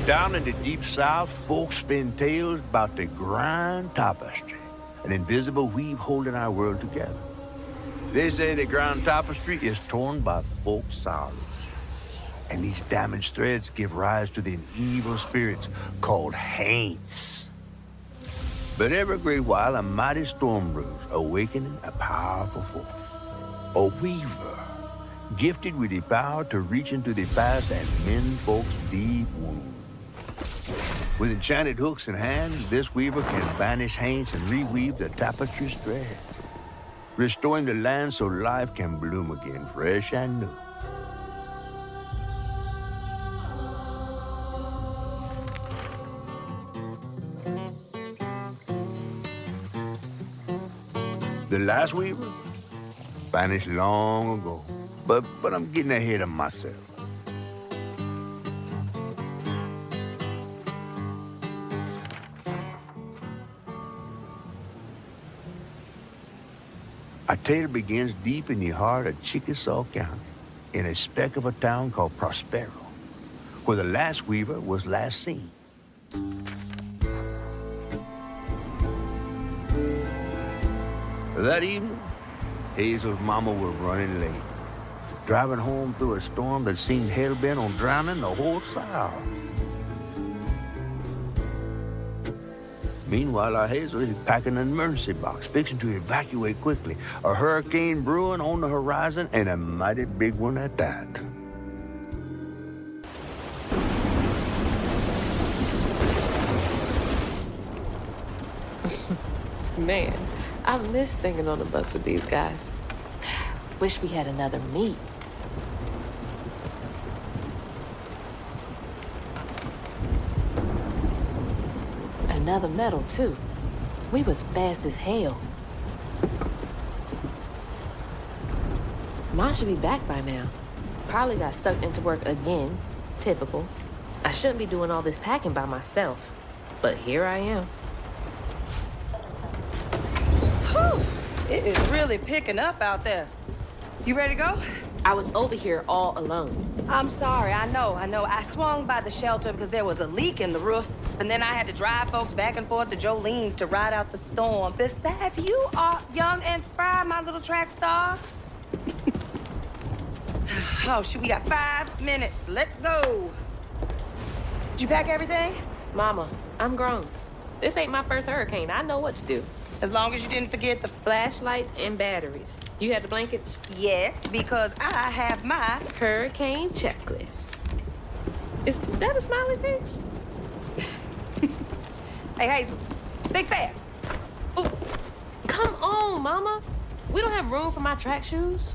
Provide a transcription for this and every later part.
Down in the deep south, folks spin tales about the grand tapestry, an invisible weave holding our world together. They say the grand tapestry is torn by folk sorrows, and these damaged threads give rise to the evil spirits called haints. But every great while, a mighty storm brews, awakening a powerful force. A weaver, gifted with the power to reach into the past and mend folks' deep wounds. With enchanted hooks in hands, this weaver can banish haints and reweave the tapestry's thread, restoring the land so life can bloom again, fresh and new. The last weaver vanished long ago, but I'm getting ahead of myself. Our tale begins deep in the heart of Chickasaw County, in a speck of a town called Prospero, where the last weaver was last seen. That evening, Hazel's mama was running late, driving home through a storm that seemed hell-bent on drowning the whole South. Meanwhile, our Hazel is packing an emergency box, fixing to evacuate quickly. A hurricane brewing on the horizon, and a mighty big one at that. Man, I miss singing on the bus with these guys. Wish we had another meet. Another medal, too. We was fast as hell. Mine should be back by now. Probably got sucked into work again. Typical. I shouldn't be doing all this packing by myself. But here I am. Whew. It is really picking up out there. You ready to go? I was over here all alone. I'm sorry, I know. I swung by the shelter because there was a leak in the roof, and then I had to drive folks back and forth to Jolene's to ride out the storm. Besides, you are young and spry, my little track star. Oh, shoot, we got 5 minutes. Let's go. Did you pack everything? Mama, I'm grown. This ain't my first hurricane. I know what to do. As long as you didn't forget the Flashlights and batteries. You had the blankets? Yes, because I have my Hurricane checklist. Is that a smiley face? Hey, Hazel, think fast. Oh, come on, Mama. We don't have room for my track shoes.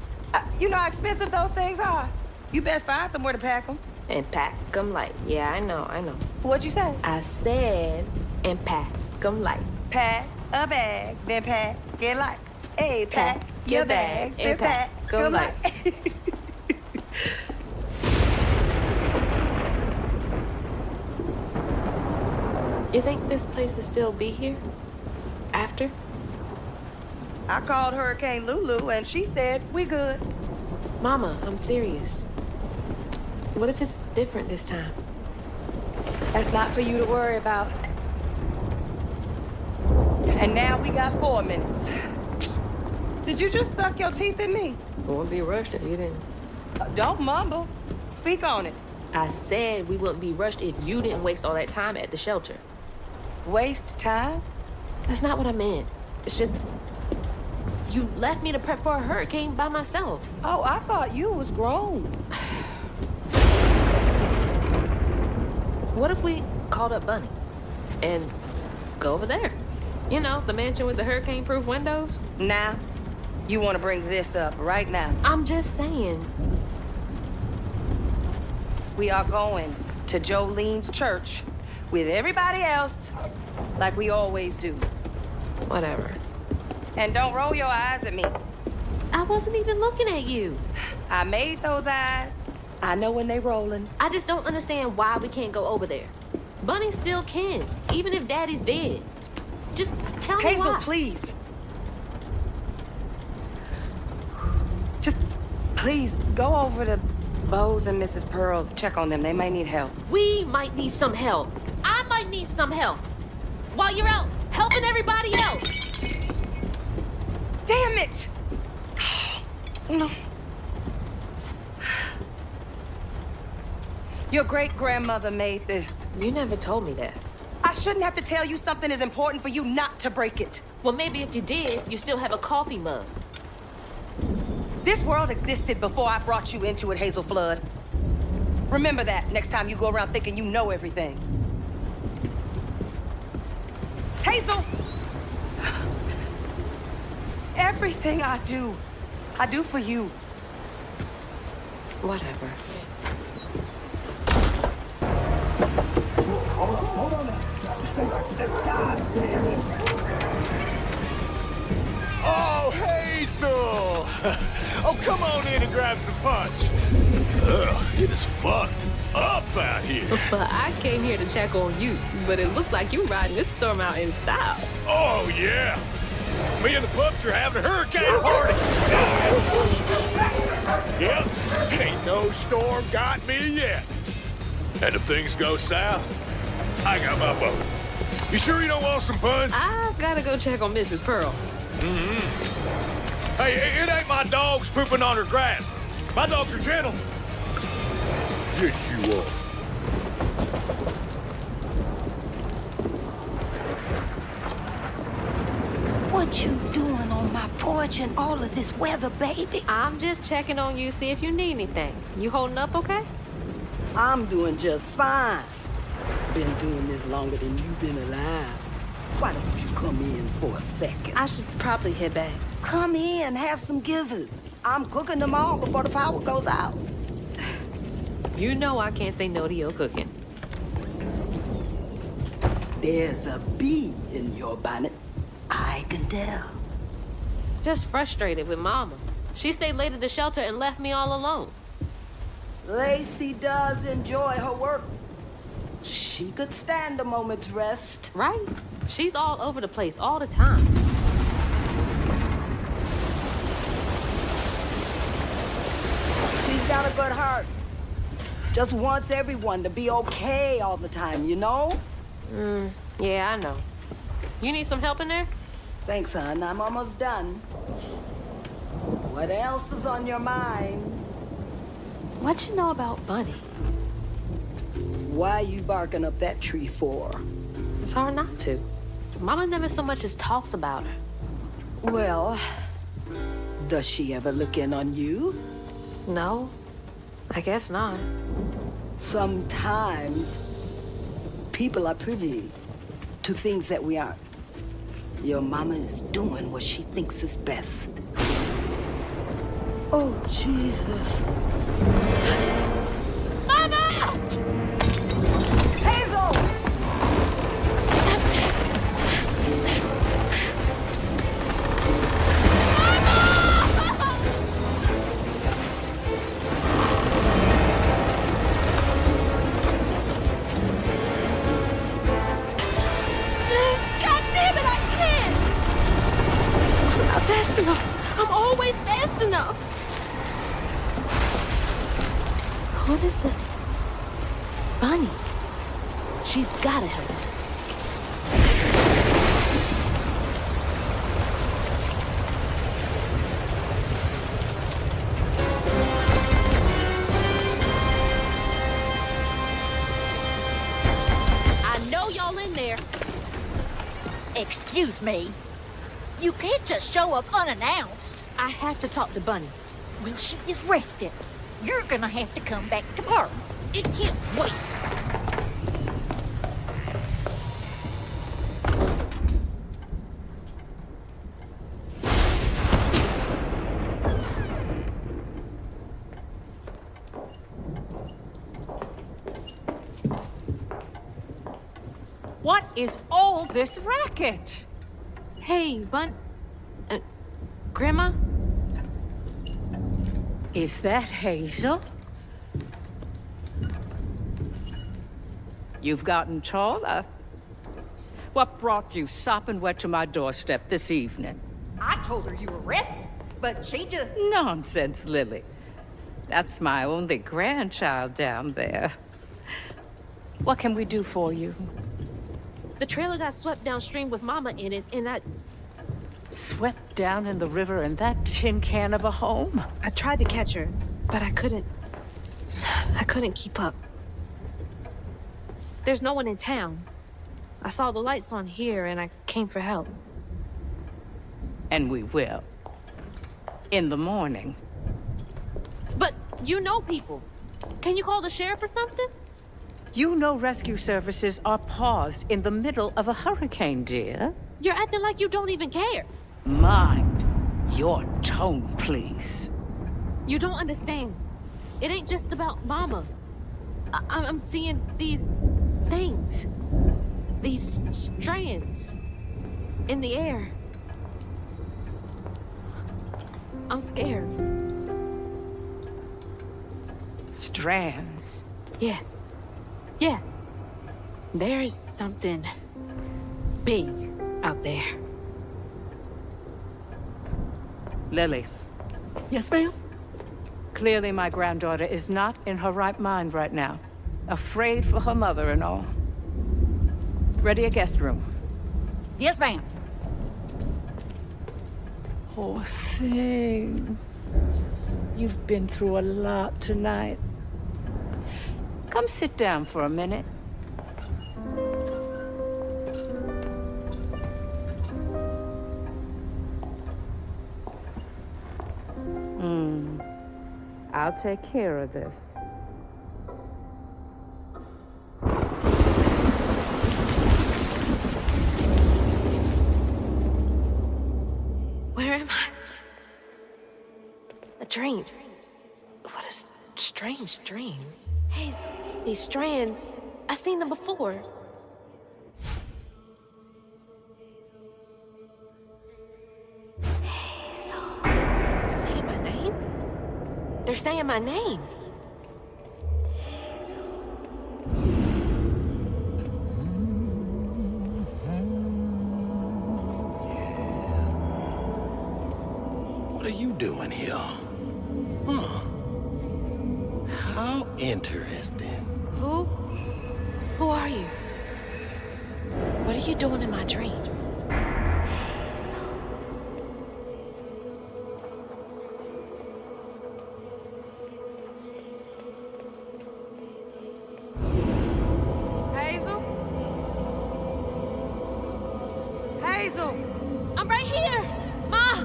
You know how expensive those things are. You best find somewhere to pack them. And pack them light. Yeah, I know. What'd you say? I said, and pack them light. Pack a bag, then pack it light. Hey, pack your bags, then pack them light. You think this place will still be here? After? I called Hurricane Lulu, and she said we good. Mama, I'm serious. What if it's different this time? That's not for you to worry about. And now we got 4 minutes. Did you just suck your teeth in me? Won't be rushed if you didn't. Don't mumble. Speak on it. I said we wouldn't be rushed if you didn't waste all that time at the shelter. Waste time? That's not what I meant. It's just, you left me to prep for a hurricane by myself. Oh, I thought you was grown. What if we called up Bunny and go over there? You know, the mansion with the hurricane-proof windows? Now, you want to bring this up right now. I'm just saying. We are going to Jolene's church with everybody else like we always do. Whatever. And don't roll your eyes at me. I wasn't even looking at you. I made those eyes. I know when they rolling. I just don't understand why we can't go over there. Bunny still can, even if Daddy's dead. Just tell me Hazel, why. please. Just please go over to Bose and Mrs. Pearls, check on them. They may need help. We might need some help. I might need some help. While you're out helping everybody else. Damn it! No. Your great-grandmother made this. You never told me that. I shouldn't have to tell you something is important for you not to break it. Well, maybe if you did, you still have a coffee mug. This world existed before I brought you into it, Hazel Flood. Remember that next time you go around thinking you know everything. Hazel! Everything I do for you. Whatever. Oh, Hazel! Oh, come on in and grab some punch. Ugh, it is fucked up out here. But I came here to check on you, but it looks like you're riding this storm out in style. Oh, yeah. Me and the pups are having a hurricane party. Yep, ain't no storm got me yet. And if things go south, I got my boat. You sure you don't want some punch? I gotta go check on Mrs. Pearl. Hey, it ain't my dogs pooping on her grass. My dogs are gentle. Yes, you are. What you doing on my porch in all of this weather, baby? I'm just checking on you, see if you need anything. You holding up okay? I'm doing just fine. Been doing this longer than you've been alive. Why don't you come in for a second? I should probably head back. Come in, have some gizzards. I'm cooking them all before the power goes out. You know I can't say no to your cooking. There's a bee in your bonnet. I can tell. Just frustrated with Mama. She stayed late at the shelter and left me all alone. Lacey does enjoy her work. She could stand a moment's rest. Right? She's all over the place all the time. She's got a good heart. Just wants everyone to be okay all the time, you know? Yeah, I know. You need some help in there? Thanks, hon. I'm almost done. What else is on your mind? What you know about Bunny? Why you barking up that tree for? It's hard not to. Mama never so much as talks about her. Well, does she ever look in on you? No, I guess not. Sometimes people are privy to things that we aren't. Your mama is doing what she thinks is best. Oh, Jesus. Mama! Hazel! Fast enough. I'm always fast enough. What is it? Bunny. She's gotta help me. I know y'all in there. Excuse me. You can't just show up unannounced. I have to talk to Bunny. Well, she is rested. You're gonna have to come back tomorrow. It can't wait. What is all this racket? Hey, Grandma? Is that Hazel? You've gotten taller. What brought you sopping wet to my doorstep this evening? I told her you were rested, but she just... Nonsense, Lily. That's my only grandchild down there. What can we do for you? The trailer got swept downstream with Mama in it, and Swept down in the river in that tin can of a home? I tried to catch her, but I couldn't keep up. There's no one in town. I saw the lights on here, and I came for help. And we will. In the morning. But you know people. Can you call the sheriff or something? You know rescue services are paused in the middle of a hurricane, dear. You're acting like you don't even care. Mind your tone, please. You don't understand. It ain't just about Mama. I'm seeing these things. These strands in the air. I'm scared. Strands? Yeah. Yeah. There is something big out there. Lily. Yes, ma'am? Clearly my granddaughter is not in her right mind right now. Afraid for her mother and all. Ready a guest room. Yes, ma'am. Poor thing. You've been through a lot tonight. Come sit down for a minute. I'll take care of this. Where am I? A dream. What a strange dream. Hazel. These strands, I've seen them before. Hazel. They're saying my name? They're saying my name. What are you doing here? Huh. How interesting. Who are you? What are you doing in my dream? Hazel? Hazel! I'm right here! Ma!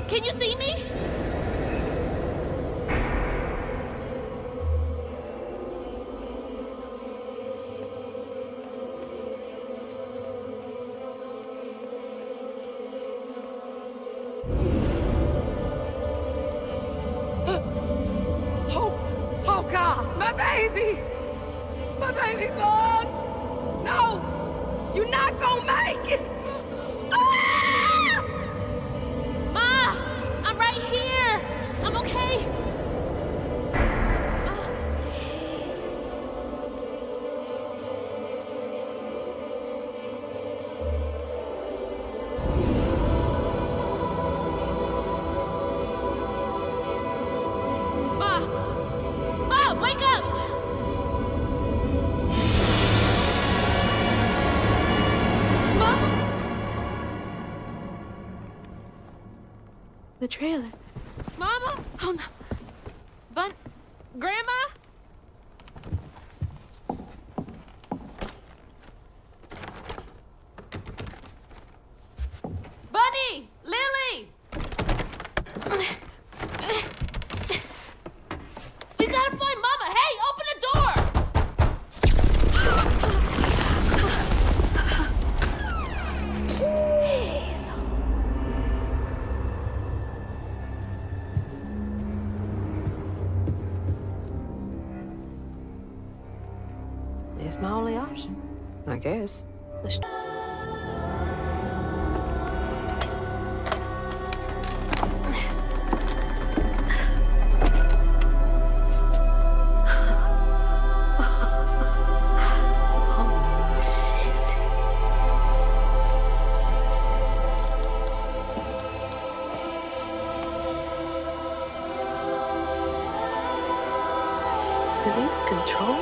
Can you see me? Oh God, my baby! My baby boy! No! You're not gonna make it! Ah! Ma! I'm right here! I'm okay! Ma! Ma, wake up! Ma! The trailer. Mama? Oh no. Grandma? Bunny! Lily! We gotta find Mama! Hey, open the door! It's my only option, I guess. Do these control?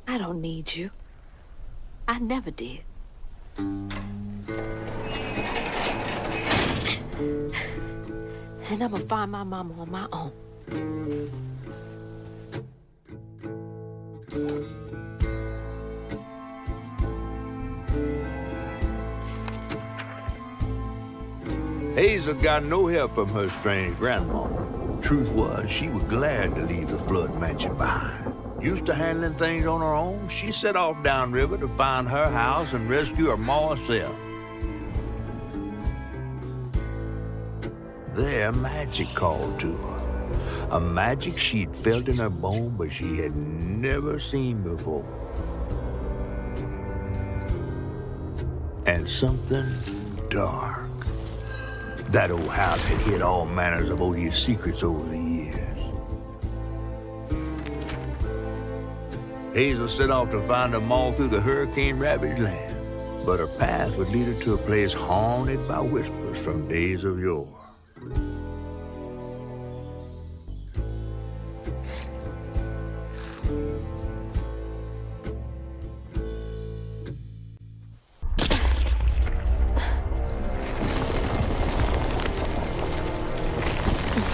I don't need you. I never did. And I'm gonna find my mama on my own. Hazel got no help from her strange grandma. Truth was, she was glad to leave the flood mansion behind. Used to handling things on her own, she set off downriver to find her house and rescue her ma herself. There, magic called to her. A magic she'd felt in her bone, but she had never seen before. And something dark. That old house had hid all manners of odious secrets over the years. Hazel set off to find them all through the hurricane-ravaged land, but her path would lead her to a place haunted by whispers from days of yore.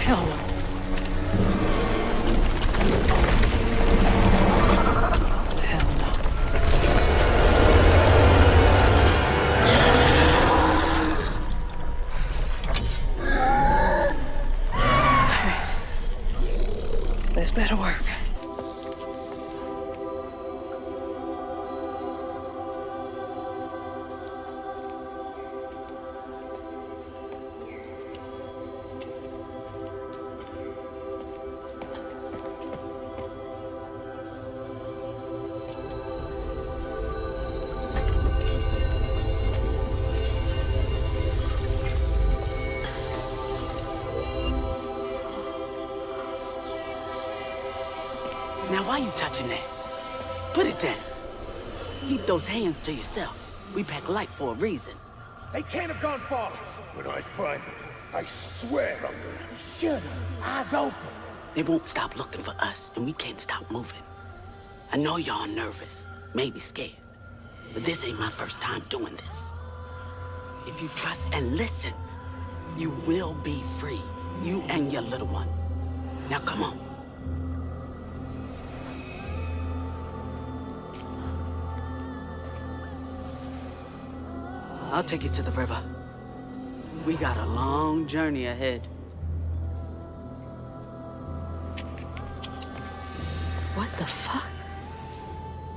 Hell no. Hell no. This better work. Now, why you touching that? Put it down. Keep those hands to yourself. We pack light for a reason. They can't have gone far. When I find them, I swear I'm gonna... Shut up. Eyes open. They won't stop looking for us, and we can't stop moving. I know y'all nervous, maybe scared, but this ain't my first time doing this. If you trust and listen, you will be free. You and your little one. Now, come on. I'll take you to the river. We got a long journey ahead. What the fuck?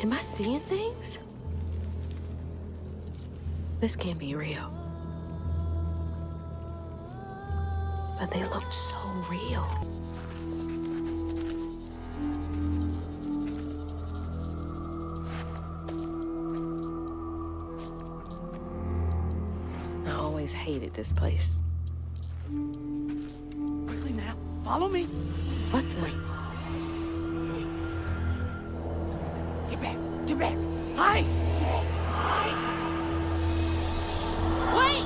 Am I seeing things? This can't be real. But they looked so real. I always hated this place. Really now? Follow me. What the? Wait. Get back. Get back. Hide. Wait!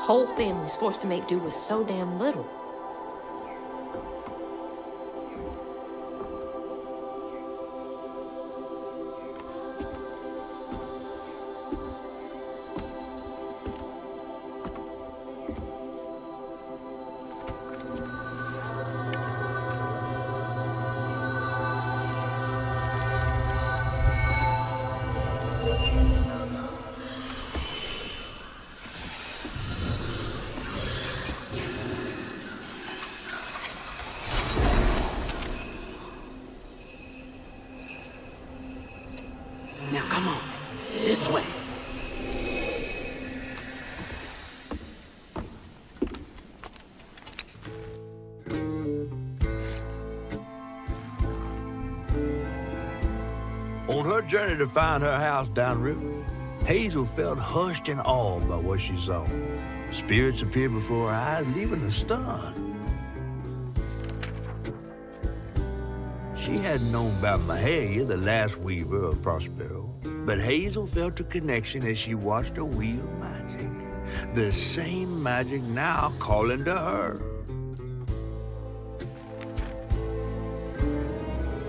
Whole family's forced to make do with so damn little. journey to find her house downriver, Hazel felt hushed and awed by what she saw. Spirits appeared before her eyes, leaving her stunned. She hadn't known about Mahalia, the last weaver of Prospero, but Hazel felt a connection as she watched her wheel magic. The same magic now calling to her.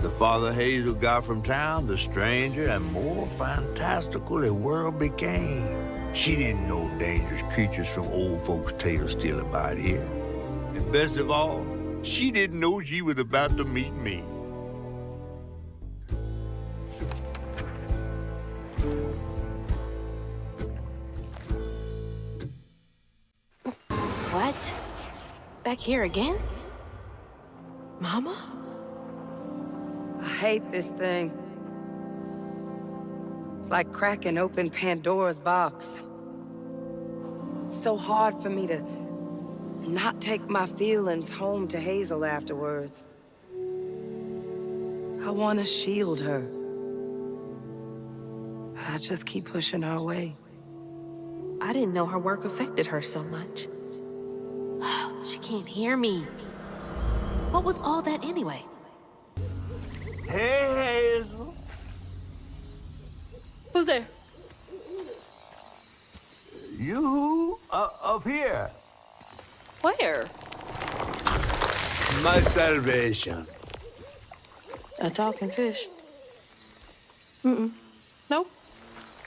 The farther Hazel got from town, the stranger and more fantastical the world became. She didn't know dangerous creatures from old folks' tales still abide here. And best of all, she didn't know she was about to meet me. What? Back here again? Mama? I hate this thing. It's like cracking open Pandora's box. It's so hard for me to not take my feelings home to Hazel afterwards. I want to shield her. But I just keep pushing her away. I didn't know her work affected her so much. She can't hear me. What was all that anyway? Hey, Hazel. Who's there? You up here. Where? My salvation. A talking fish? Nope.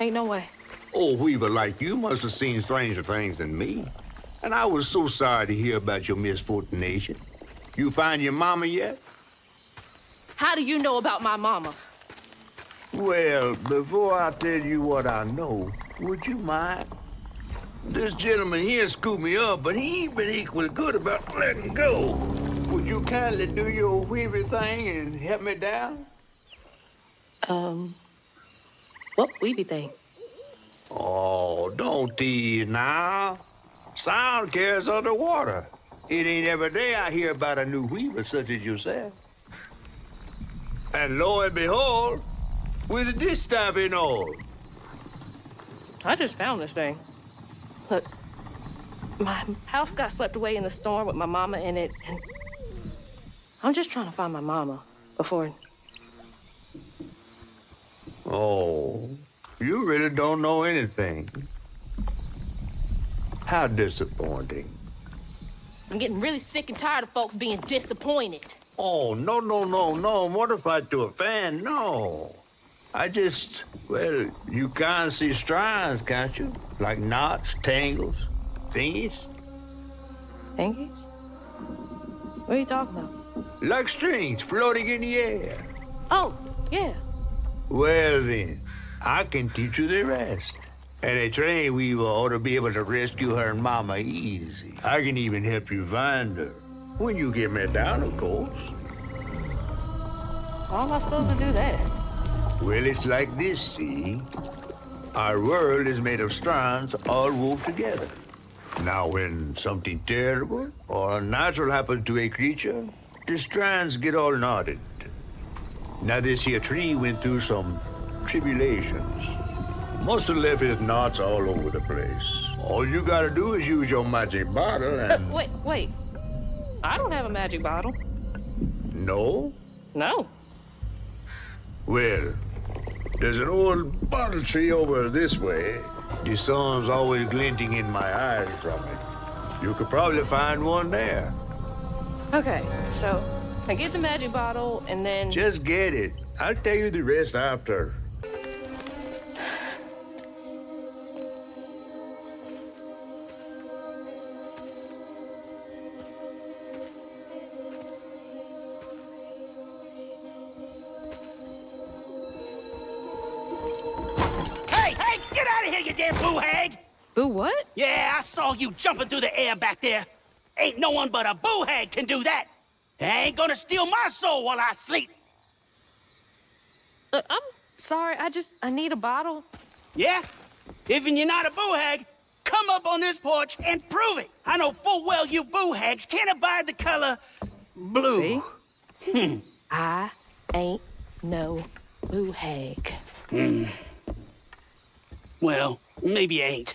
Ain't no way. Oh, Weaver like you must have seen stranger things than me. And I was so sorry to hear about your misfortunation. You find your mama yet? How do you know about my mama? Well, before I tell you what I know, would you mind? This gentleman here scooped me up, but he ain't been equally good about letting go. Would you kindly do your Weaver thing and help me down? What weavy thing? Oh, don't tease now. Sound carries underwater. It ain't every day I hear about a new weaver such as yourself. And lo and behold, with this stopping all. I just found this thing. Look, my house got swept away in the storm with my mama in it, and I'm just trying to find my mama before... Oh, you really don't know anything. How disappointing. I'm getting really sick and tired of folks being disappointed. Oh, no, mortified to a fan, no. I just, well, you can't see strands, can't you? Like knots, tangles, thingies. Thingies? What are you talking about? Like strings floating in the air. Oh, yeah. Well then, I can teach you the rest. And a trained weaver ought to be able to rescue her mama easy. I can even help you find her. When you get me down, of course. How am I supposed to do that? Well, it's like this, see? Our world is made of strands all wove together. Now, when something terrible or unnatural happens to a creature, the strands get all knotted. Now, this here tree went through some tribulations. Must have left his knots all over the place. All you gotta do is use your magic bottle and... Wait. I don't have a magic bottle. No? No. Well, there's an old bottle tree over this way. The sun's always glinting in my eyes from it. You could probably find one there. Okay, so I get the magic bottle and then... Just get it. I'll tell you the rest after. You damn boo hag! Boo what? Yeah, I saw you jumping through the air back there. Ain't no one but a boo hag can do that. I ain't gonna steal my soul while I sleep. Look, I'm sorry. I need a bottle. Yeah? If you're not a boo hag, come up on this porch and prove it. I know full well you boo hags can't abide the color blue. See? I ain't no boo hag. Well, maybe ain't.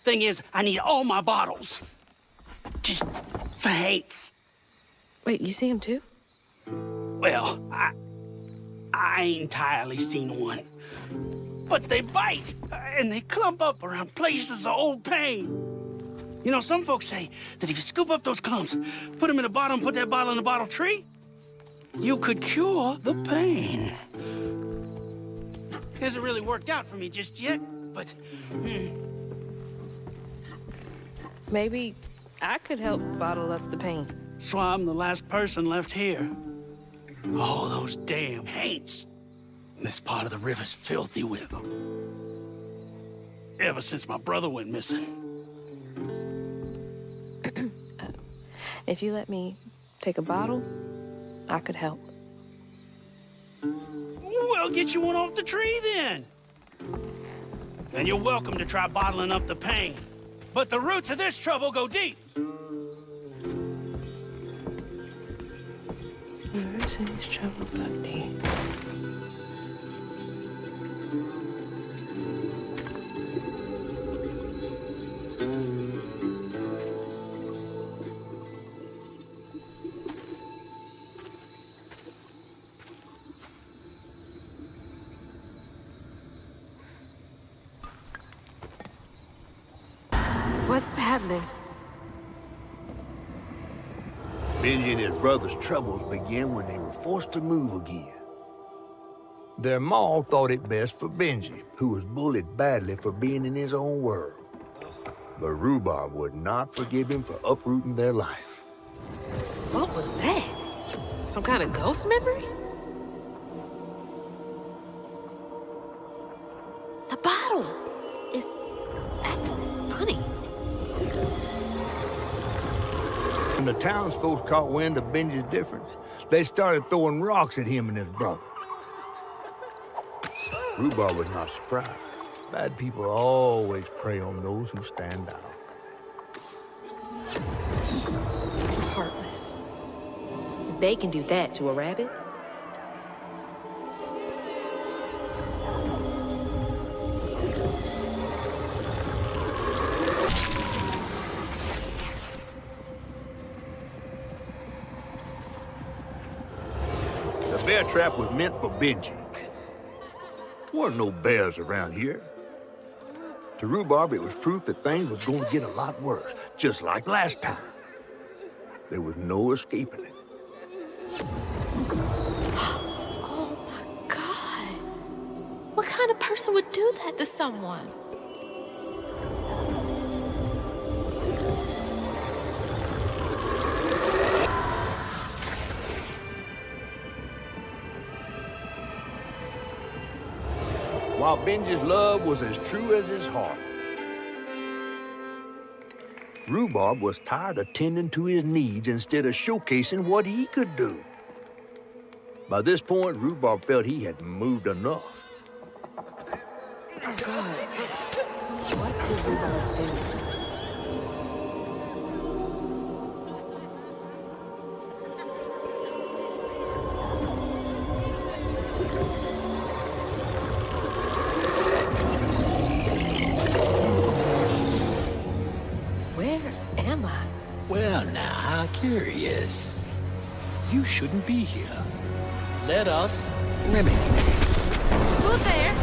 Thing is, I need all my bottles. Just for hates. Wait, you see him too? Well, I ain't entirely seen one. But they bite, and they clump up around places of old pain. You know, some folks say that if you scoop up those clumps, put them in a bottle and put that bottle in a bottle tree, you could cure the pain. Hasn't really worked out for me just yet, but... Maybe I could help bottle up the pain. That's why I'm the last person left here. All those damn haints. This part of the river's filthy with them. Ever since my brother went missing. If you let me take a bottle, I could help. Well, get you one off the tree then. And you're welcome to try bottling up the pain. But the roots of this trouble go deep. The roots of this trouble go deep. What's happening? Benji and his brother's troubles began when they were forced to move again. Their ma thought it best for Benji, who was bullied badly for being in his own world. But Rhubarb would not forgive him for uprooting their life. What was that? Some kind of ghost memory? The bottle is acting funny. When the townsfolk caught wind of Benji's difference, they started throwing rocks at him and his brother. Rhubarb was not surprised. Bad people always prey on those who stand out. Heartless. They can do that to a rabbit. The bear trap was meant for Benji. There weren't no bears around here. To Rhubarb, it was proof that things was going to get a lot worse, just like last time. There was no escaping it. Oh my God. What kind of person would do that to someone? While Benji's love was as true as his heart, Rhubarb was tired of tending to his needs instead of showcasing what he could do. By this point, Rhubarb felt he had moved enough. Oh God. What did Rhubarb do? Well, now, how curious. You shouldn't be here. Let us remedy it. Who's there?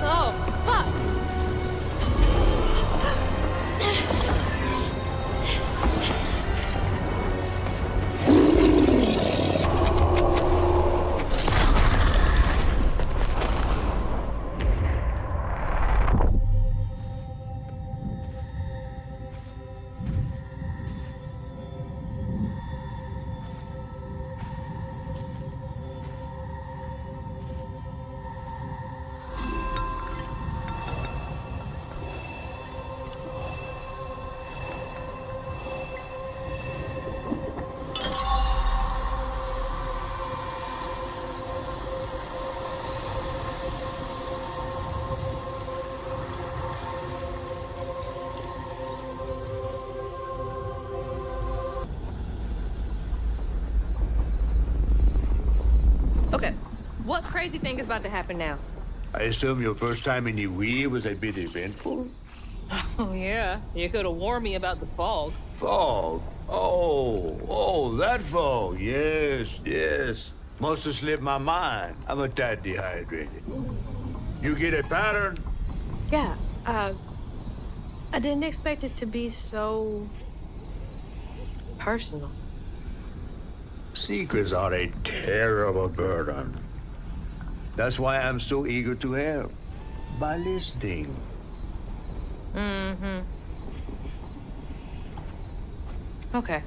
Oh, fuck! crazy thing is about to happen now. I assume your first time in the wheel was a bit eventful? Oh, yeah. You could have warned me about the fog. Fog? Oh, that fog. Yes. Must have slipped my mind. I'm a tad dehydrated. You get a pattern? Yeah, I didn't expect it to be so personal. Secrets are a terrible burden. That's why I'm so eager to help. By listening. Mm-hmm. Okay.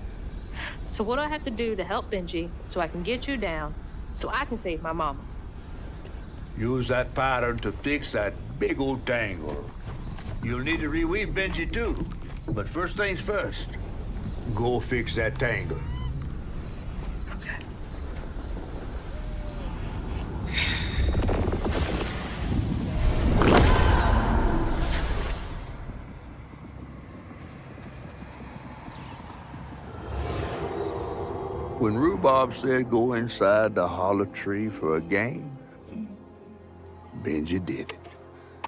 So what do I have to do to help Benji so I can get you down, so I can save my mama? Use that pattern to fix that big old tangle. You'll need to reweave Benji too. But first things first, go fix that tangle. Okay. When Rhubarb said go inside the hollow tree for a game, Benji did it.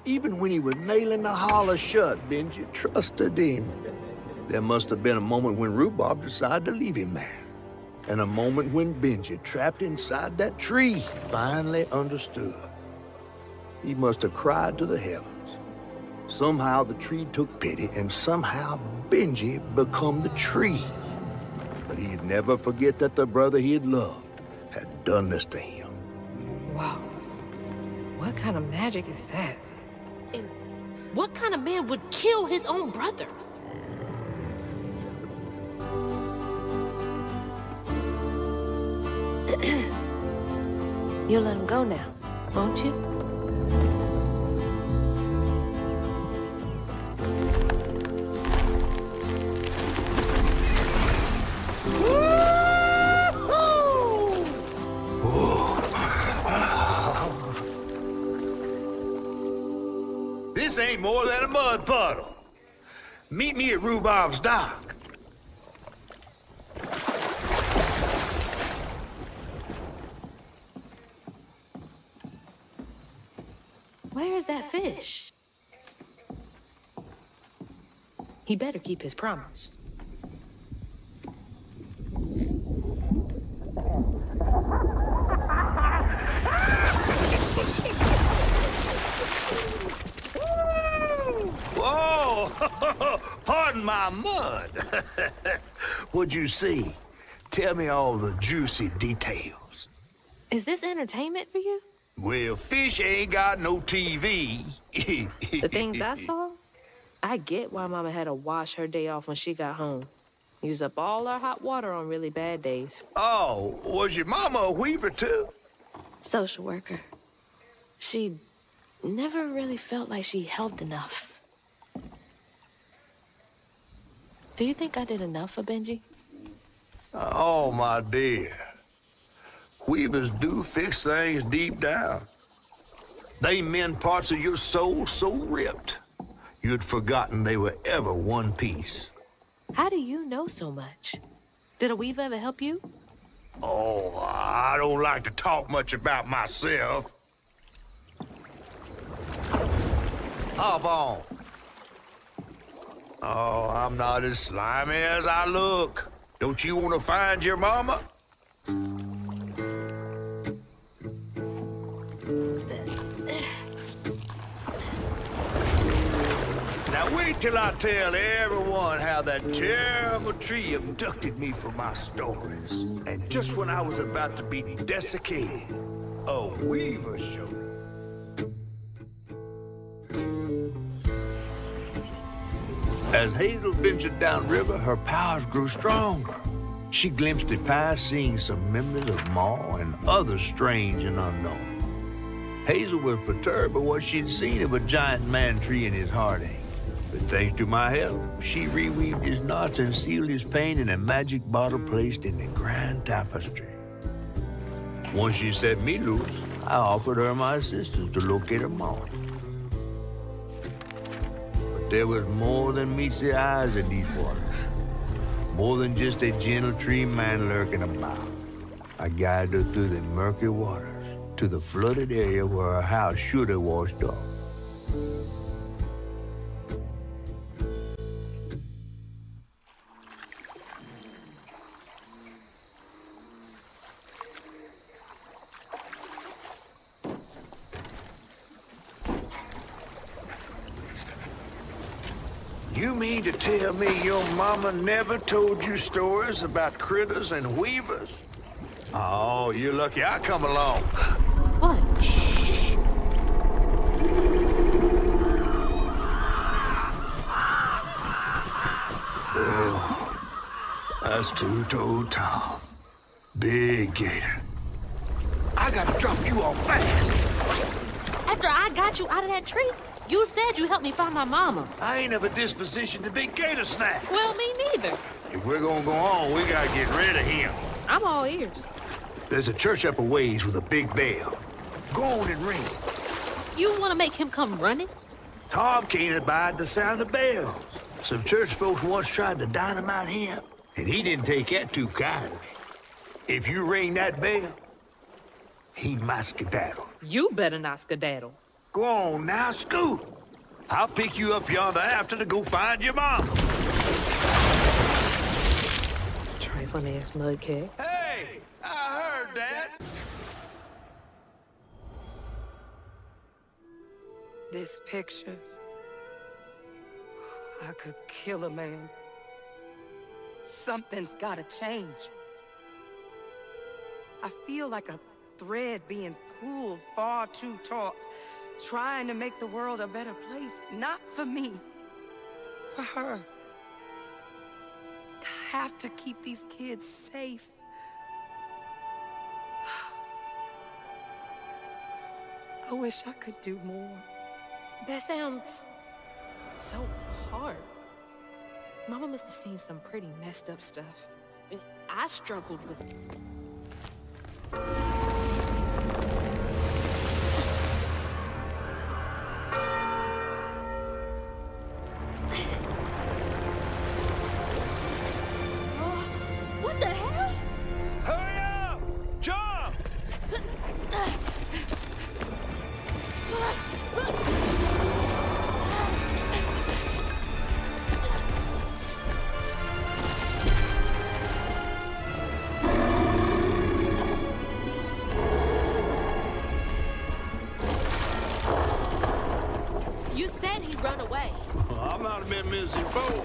Even when he was nailing the hollow shut, Benji trusted him. There must have been a moment when Rhubarb decided to leave him there. And a moment when Benji, trapped inside that tree, finally understood. He must have cried to the heavens. Somehow the tree took pity, and somehow Benji become the tree. But he'd never forget that the brother he'd loved had done this to him. Wow. What kind of magic is that? And what kind of man would kill his own brother? You'll let him go now, won't you? This ain't more than a mud puddle. Meet me at Rhubarb's dock. Where's that fish? He better keep his promise. Whoa! Pardon my mud. What'd you see? Tell me all the juicy details. Is this entertainment for you? Well, fish ain't got no TV. The things I saw? I get why Mama had to wash her day off when she got home. Use up all her hot water on really bad days. Oh, was your mama a weaver too? Social worker. She never really felt like she helped enough. Do you think I did enough for Benji? Oh, my dear. Weavers do fix things deep down. They mend parts of your soul so ripped, you'd forgotten they were ever one piece. How do you know so much? Did a weaver ever help you? Oh, I don't like to talk much about myself. Hop on. Oh, I'm not as slimy as I look. Don't you want to find your mama? Now wait till I tell everyone how that terrible tree abducted me for my stories. And just when I was about to be desiccated, a weaver showed up. As Hazel ventured downriver, her powers grew stronger. She glimpsed it past, seeing some memories of Ma and others strange and unknown. Hazel was perturbed by what she'd seen of a giant man tree in his heartache. But thanks to my help, she reweaved his knots and sealed his pain in a magic bottle placed in the grand tapestry. Once she set me loose, I offered her my assistance to locate her Ma. There was more than meets the eyes in these waters. More than just a gentle tree man lurking about. I guided her through the murky waters to the flooded area where our house should have washed off. You mean to tell me your mama never told you stories about critters and weavers? Oh, you're lucky I come along. What? Shh. Oh, that's Two-Toed Tom. Big gator. I gotta drop you off fast. After I got you out of that tree, you said you helped me find my mama. I ain't of a disposition to be gator snacks. Well, me neither. If we're gonna go on, we gotta get rid of him. I'm all ears. There's a church up a ways with a big bell. Go on and ring it. You want to make him come running? Tom can't abide the sound of bells. Some church folks once tried to dynamite him, and he didn't take that too kindly. If you ring that bell, he might skedaddle. You better not skedaddle. Go on now, scoot. I'll pick you up yonder after to go find your mom. Trifling ass mudcat. Hey, I heard that. This picture, I could kill a man. Something's gotta change. I feel like a thread being pulled far too taut, trying to make the world a better place. Not for me, for her. I have to keep these kids safe. I wish I could do more. That sounds so hard. Mama must have seen some pretty messed up stuff. And I struggled with it. What the hell? Hurry up! Jump! You said he'd run away. I might have been missing before.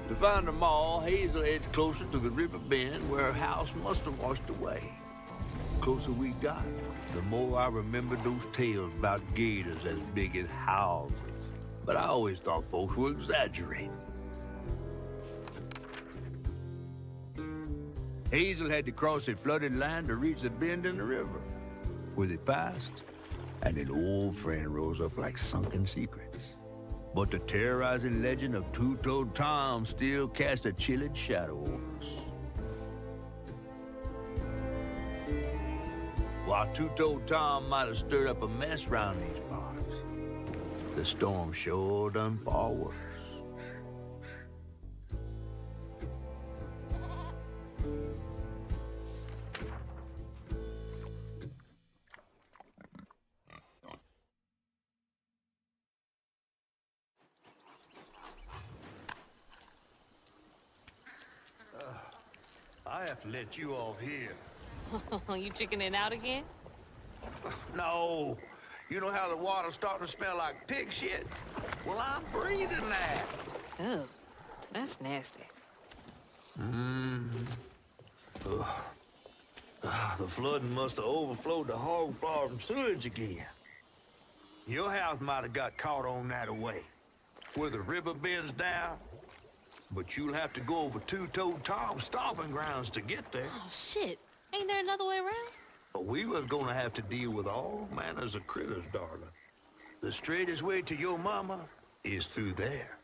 To find them all, Hazel heads closer to the river bend where her house must have washed away. The closer we got, the more I remembered those tales about gators as big as houses. But I always thought folks were exaggerating. Hazel had to cross a flooded line to reach the bend in the river, where they passed, and an old friend rose up like sunken secrets. But the terrorizing legend of Two-Toed Tom still cast a chilling shadow over us. While Two-Toed Tom might have stirred up a mess round these parts, the storm sure done far worse. I have to let you off here. You chickening out again? No. You know how the water's starting to smell like pig shit? Well, I'm breathing that. Oh, that's nasty. The flooding must have overflowed the hog farm sewage again. Your house might have got caught on that away, where the river bends down. But you'll have to go over Two-Toed Tom's stomping grounds to get there. Oh, shit. Ain't there another way around? But we was gonna have to deal with all manners of critters, darling. The straightest way to your mama is through there.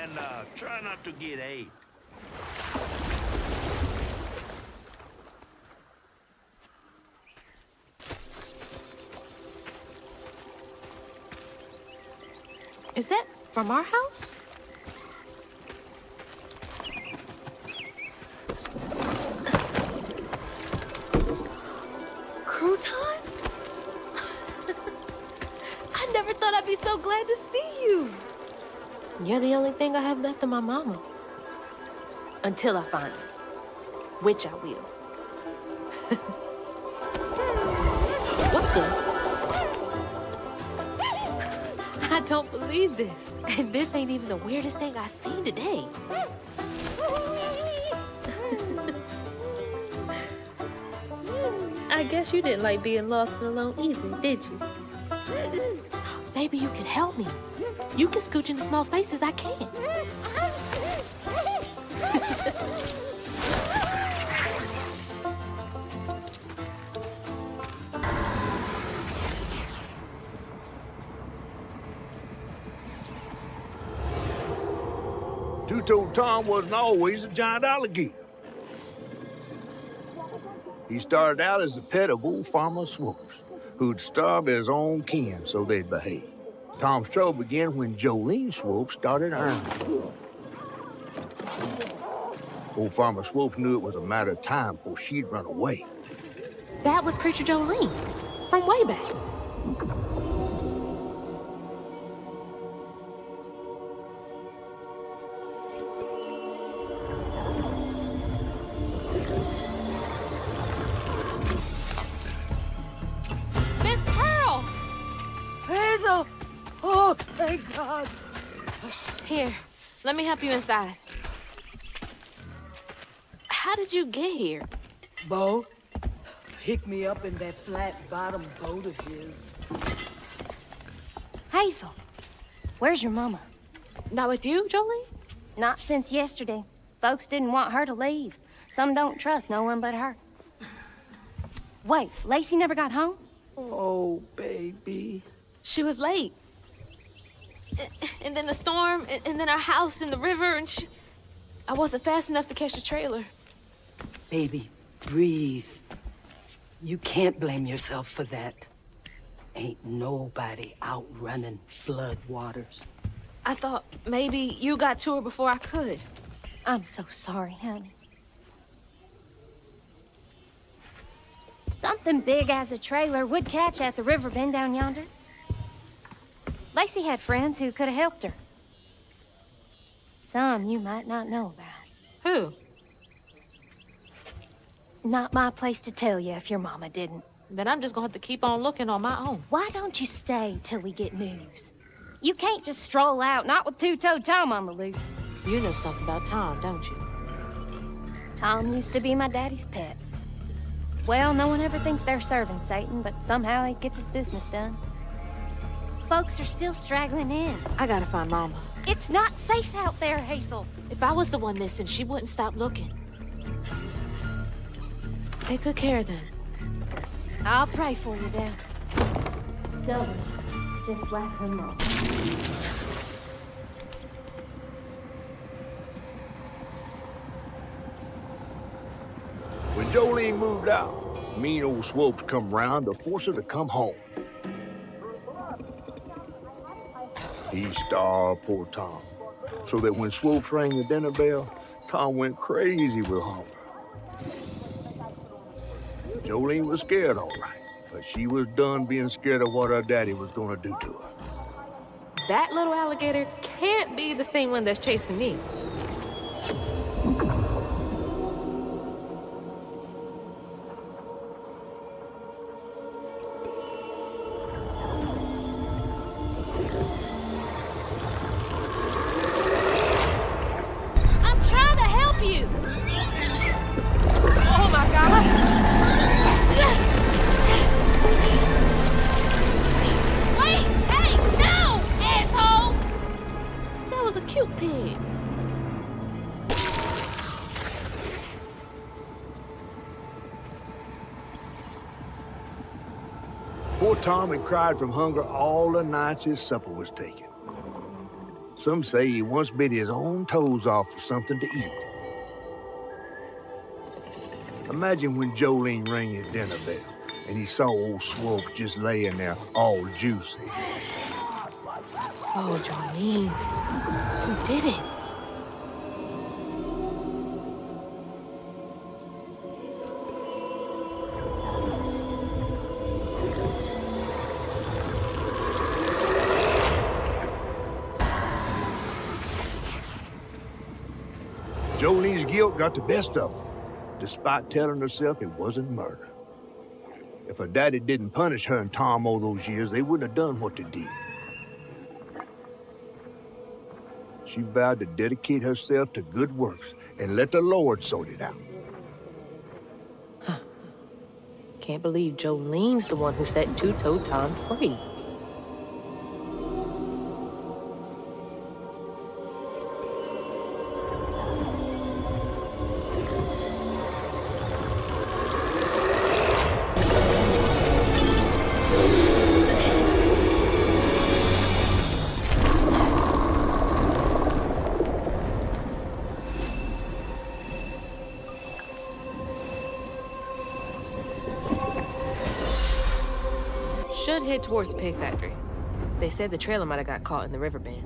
And try not to get ate. Is that from our house? Crouton? I never thought I'd be so glad to see you. You're the only thing I have left of my mama. Until I find her. Which I will. What's the... I don't believe this. And this ain't even the weirdest thing I've seen today. I guess you didn't like being lost and alone either, did you? Maybe you can help me. You can scooch into small spaces I can't. Two-Toed Tom wasn't always a giant alligator. He started out as the pet of old Farmer Swoops, who'd starve his own kin so they'd behave. Tom's trouble began when Jolene Swope started earning. Old Farmer Swope knew it was a matter of time before she'd run away. That was Preacher Jolene, from way back. Miss Pearl! Hazel! Oh, thank God. Here, let me help you inside. How did you get here? Bo, pick me up in that flat-bottom boat of his. Hazel, where's your mama? Not with you, Jolene? Not since yesterday. Folks didn't want her to leave. Some don't trust no one but her. Wait, Lacey never got home? Oh, baby. She was late. And then the storm, and then our house in the river, and I wasn't fast enough to catch the trailer. Baby, breathe. You can't blame yourself for that. Ain't nobody outrunning flood waters. I thought maybe you got to her before I could. I'm so sorry, honey. Something big as a trailer would catch at the river bend down yonder. Lacey had friends who could have helped her. Some you might not know about. Who? Not my place to tell you if your mama didn't. Then I'm just gonna have to keep on looking on my own. Why don't you stay till we get news? You can't just stroll out, not with Two-Toed Tom on the loose. You know something about Tom, don't you? Tom used to be my daddy's pet. Well, no one ever thinks they're serving Satan, but somehow he gets his business done. Folks are still straggling in. I gotta find Mama. It's not safe out there, Hazel. If I was the one missing, she wouldn't stop looking. Take good care of them. I'll pray for you then. Stubborn, just like her mom. When Jolene moved out, mean old Swopes come round to force her to come home. He starved poor Tom, so that when Swopes rang the dinner bell, Tom went crazy with hunger. Jolene was scared, all right, but she was done being scared of what her daddy was gonna do to her. That little alligator can't be the same one that's chasing me. I'm trying to help you. Oh my God. Wait! Hey! No! Asshole! That was a cute pig. Poor Tom had cried from hunger all the nights his supper was taken. Some say he once bit his own toes off for something to eat. Imagine when Jolene rang his dinner bell and he saw old Swope just laying there all juicy. Oh, Jolene. Who did it? Jolene's guilt got the best of her, despite telling herself it wasn't murder. If her daddy didn't punish her and Tom all those years, they wouldn't have done what they did. She vowed to dedicate herself to good works and let the Lord sort it out. Can't believe Jolene's the one who set Two-Toe Tom free. Should head towards the pig factory. They said the trailer might have got caught in the river bend.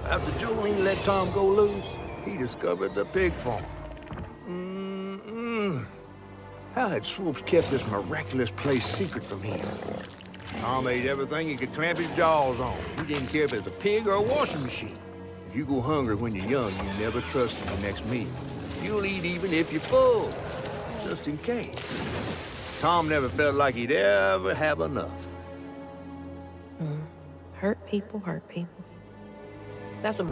After Jolene let Tom go loose, he discovered the pig farm. How had Swoops kept this miraculous place secret from him? Tom ate everything he could clamp his jaws on. He didn't care if it was a pig or a washing machine. If you go hungry when you're young, you never trust your next meal. You'll eat even if you're full, just in case. Tom never felt like he'd ever have enough. Hurt people, hurt people. That's what...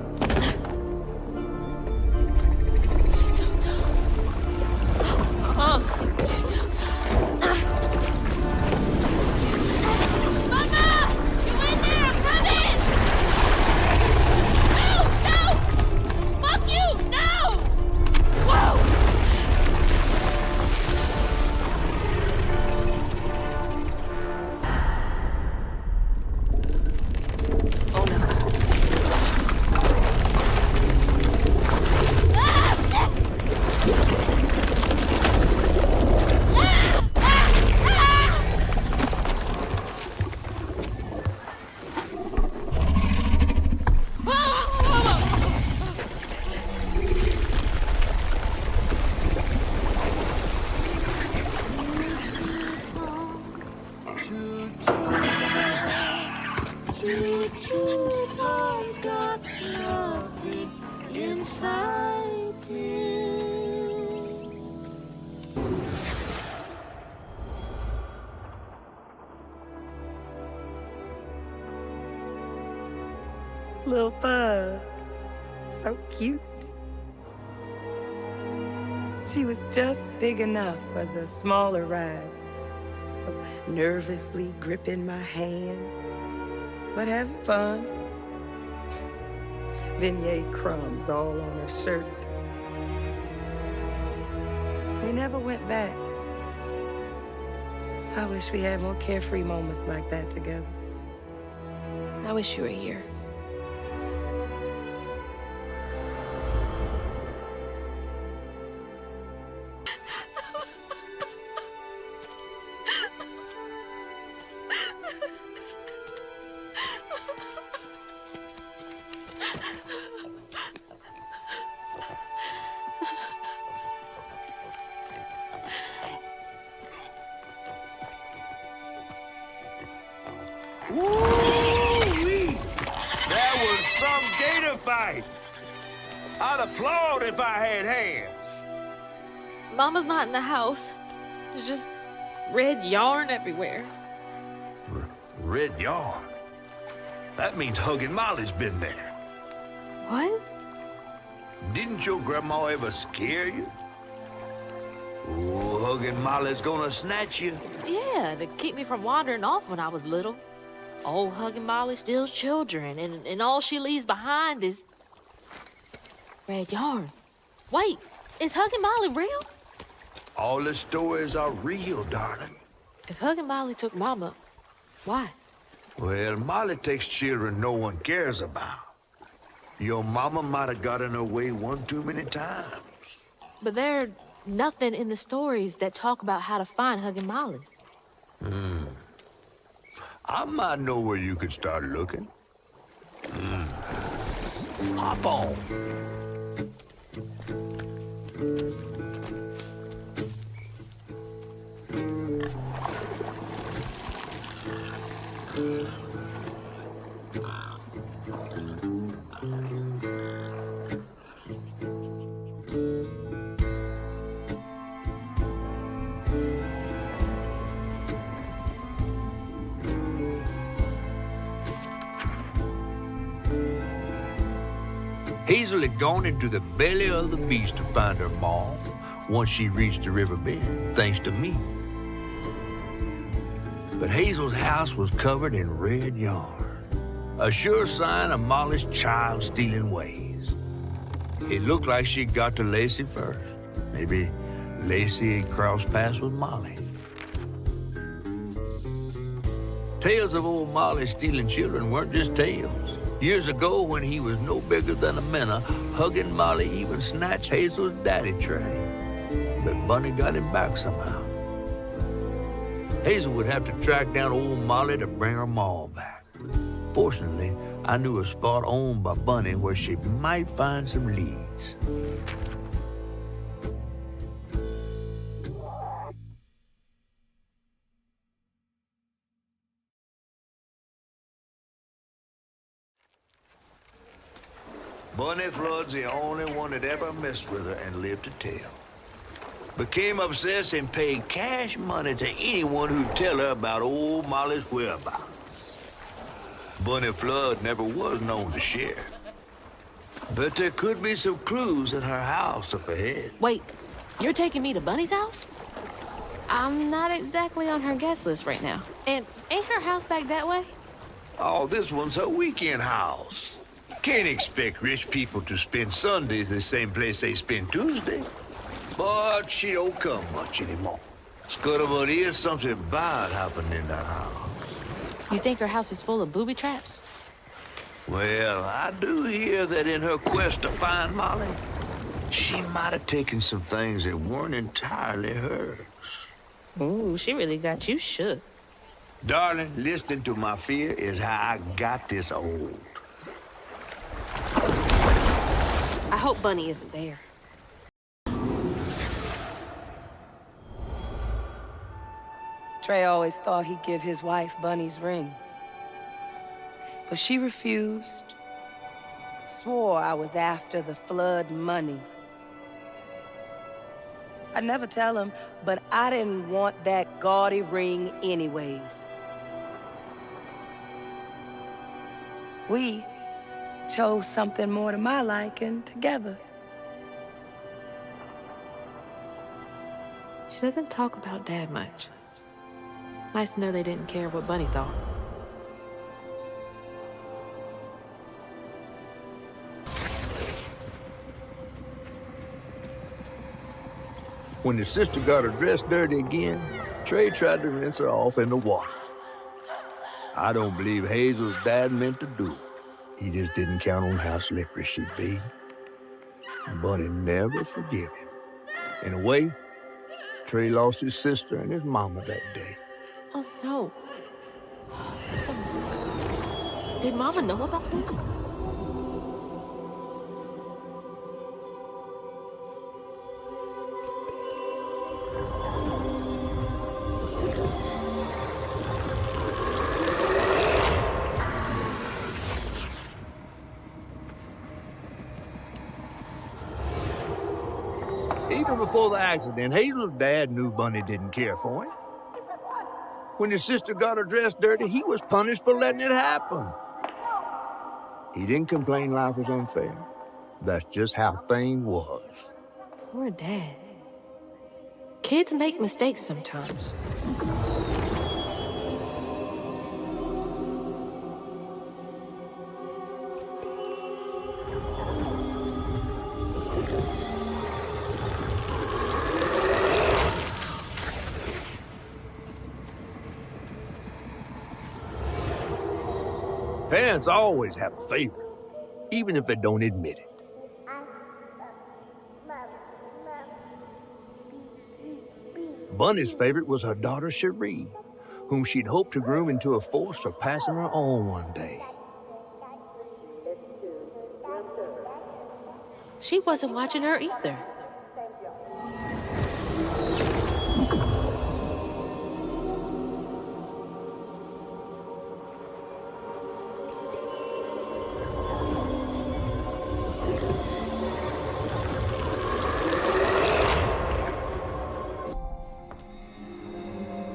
Mama! You in there? Come in! No! No! Fuck you! No! Whoa! Oh, no. Tom's got nothing inside him. Little bug. So cute. She was just big enough for the smaller rides. Nervously gripping my hand, but having fun. Vignette crumbs all on her shirt. We never went back. I wish we had more carefree moments like that together. I wish you were here. Woo-wee! That was some gator fight. I'd applaud if I had hands. Mama's not in the house. There's just red yarn everywhere. Red yarn? That means Huggin' Molly's been there. What? Didn't your grandma ever scare you? Oh, Huggin' Molly's gonna snatch you. Yeah, to keep me from wandering off when I was little. Old Huggin' Molly steals children, and all she leaves behind is red yarn. Wait, is Huggin' Molly real? All the stories are real, darling. If Huggin' Molly took Mama, why? Well, Molly takes children no one cares about. Your mama might have gotten away one too many times. But there's nothing in the stories that talk about how to find Huggin' Molly. I might know where you could start looking. Hop on. Hazel had gone into the belly of the beast to find her mom once she reached the river bend, thanks to me. But Hazel's house was covered in red yarn, a sure sign of Molly's child-stealing ways. It looked like she'd got to Lacey first. Maybe Lacey had crossed paths with Molly. Tales of old Molly stealing children weren't just tales. Years ago, when he was no bigger than a minnow, hugging Molly even snatched Hazel's daddy tray. But Bunny got him back somehow. Hazel would have to track down old Molly to bring her ma back. Fortunately, I knew a spot owned by Bunny where she might find some leads. Bunny Flood's the only one that ever messed with her and lived to tell. Became obsessed and paid cash money to anyone who'd tell her about old Molly's whereabouts. Bunny Flood never was known to share. But there could be some clues in her house up ahead. Wait, you're taking me to Bunny's house? I'm not exactly on her guest list right now. And ain't her house back that way? Oh, this one's her weekend house. Can't expect rich people to spend Sundays the same place they spend Tuesday. But she don't come much anymore. Scuttlebutt is something bad happened in that house. You think her house is full of booby traps? Well, I do hear that in her quest to find Molly, she might have taken some things that weren't entirely hers. Ooh, she really got you shook. Darling, listening to my fear is how I got this old. I hope Bunny isn't there. Trey always thought he'd give his wife Bunny's ring. But she refused. Swore I was after the flood money. I'd never tell him, but I didn't want that gaudy ring anyways. We chose something more to my liking together. She doesn't talk about Dad much. Nice to know they didn't care what Bunny thought. When the sister got her dress dirty again, Trey tried to rinse her off in the water. I don't believe Hazel's dad meant to do it. He just didn't count on how slippery she'd be. Bunny never forgave him. In a way, Trey lost his sister and his mama that day. Oh, no. Did Mama know about this? Even before the accident, Hazel's dad knew Bunny didn't care for him. When his sister got her dress dirty, he was punished for letting it happen. He didn't complain life was unfair. That's just how things was. Poor Dad. Kids make mistakes sometimes. Parents always have a favorite, even if they don't admit it. Bunny's favorite was her daughter, Cherie, whom she'd hoped to groom into a force surpassing her own one day. She wasn't watching her either.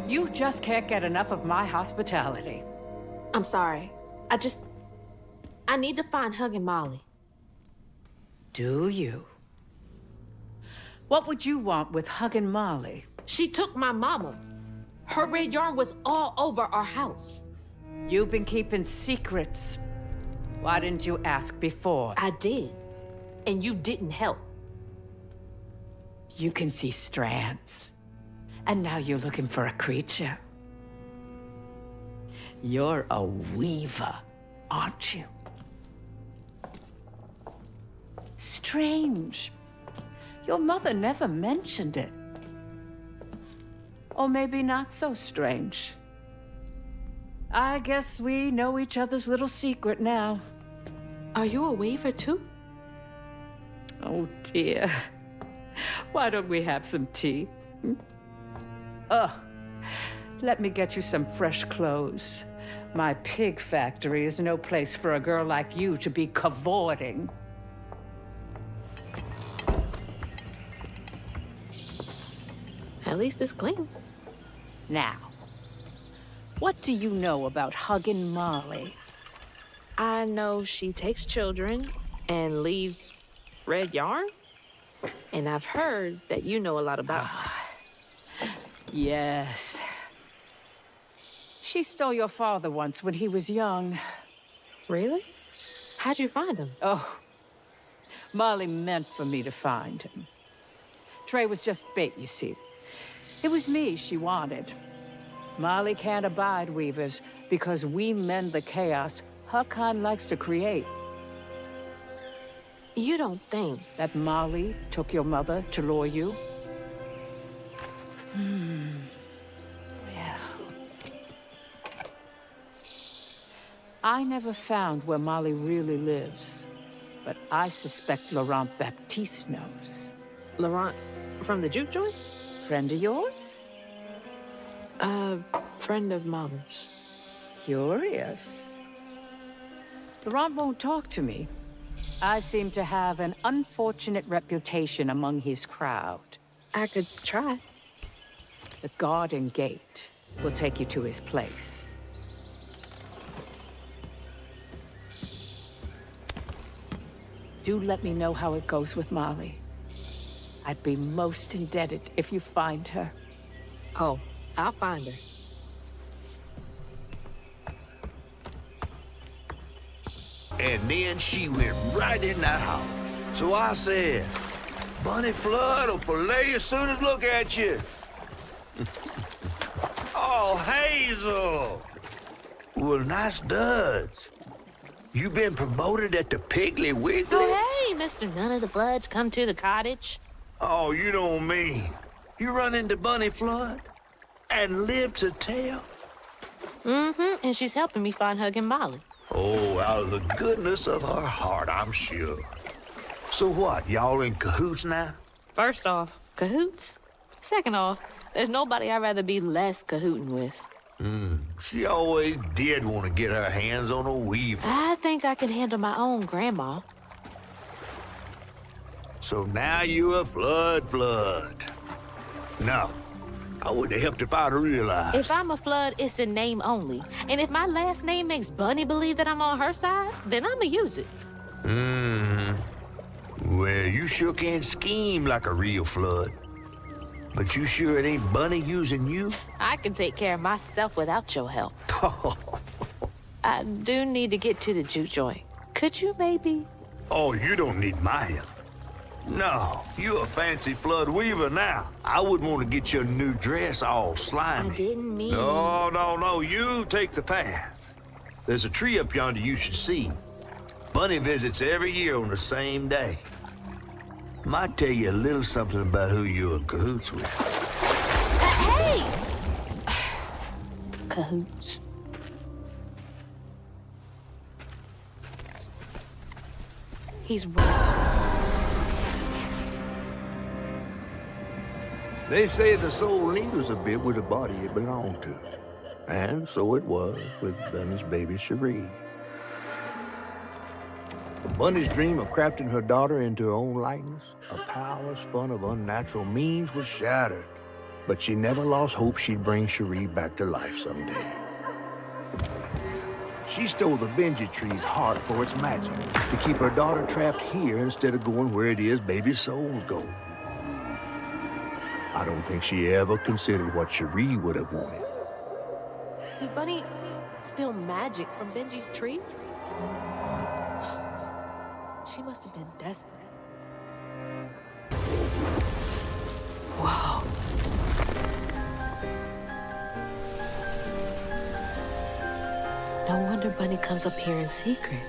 You just can't get enough of my hospitality. I'm sorry. I need to find Huggin' Molly. Do you? What would you want with Huggin' Molly? She took my mama. Her red yarn was all over our house. You've been keeping secrets. Why didn't you ask before? I did. And you didn't help. You can see strands. And now you're looking for a creature. You're a weaver, aren't you? Strange. Your mother never mentioned it. Or maybe not so strange. I guess we know each other's little secret now. Are you a weaver too? Oh dear. Why don't we have some tea? Let me get you some fresh clothes. My pig factory is no place for a girl like you to be cavorting. At least it's clean. Now, what do you know about Huggin' Molly? I know she takes children and leaves red yarn. And I've heard that you know a lot about her. Yes. She stole your father once when he was young. Really? How'd you find him? Oh, Molly meant for me to find him. Trey was just bait, you see. It was me she wanted. Molly can't abide weavers because we mend the chaos her kind likes to create. You don't think that Molly took your mother to lure you? Yeah. I never found where Molly really lives, but I suspect Laurent Baptiste knows. Laurent from the juke joint? Friend of yours? Friend of Mama's. Curious. Laurent won't talk to me. I seem to have an unfortunate reputation among his crowd. I could try. The garden gate will take you to his place. Do let me know how it goes with Molly. I'd be most indebted if you find her. Oh, I'll find her. And then she went right in that house. So I said, Bunny Flood will fillet you as soon as look at you. Oh, Hazel. Well, nice duds. You been promoted at the Piggly Wiggly? Oh, hey, Mr. None of the Floods, come to the cottage. Oh, you don't mean. You run into Bunny Flood and live to tell? Mm-hmm, and she's helping me find Huggin' Molly. Oh, out of the goodness of her heart, I'm sure. So what, y'all in cahoots now? First off, cahoots. Second off, there's nobody I'd rather be less cahooting with. She always did want to get her hands on a weaver. I think I can handle my own grandma. So now you're a Flood. No, I would have helped if I'd realized. If I'm a Flood, it's in name only. And if my last name makes Bunny believe that I'm on her side, then I'ma use it. Well, you sure can scheme like a real Flood. But you sure it ain't Bunny using you? I can take care of myself without your help. I do need to get to the juke joint. Could you maybe? Oh, you don't need my help. No, you a fancy Flood weaver now. I wouldn't want to get your new dress all slimy. I didn't mean... No, you take the path. There's a tree up yonder you should see. Bunny visits every year on the same day. Might tell you a little something about who you're in cahoots with. Hey! cahoots. He's right. They say the soul lingers a bit with the body it belonged to. And so it was with Bunny's baby Cherie. Bunny's dream of crafting her daughter into her own likeness, a power spun of unnatural means, was shattered. But she never lost hope she'd bring Cherie back to life someday. She stole the Benji tree's heart for its magic, to keep her daughter trapped here instead of going where it is baby souls go. I don't think she ever considered what Cherie would have wanted. Did Bunny steal magic from Benji's tree? She must have been desperate. Whoa. No wonder Bunny comes up here in secret.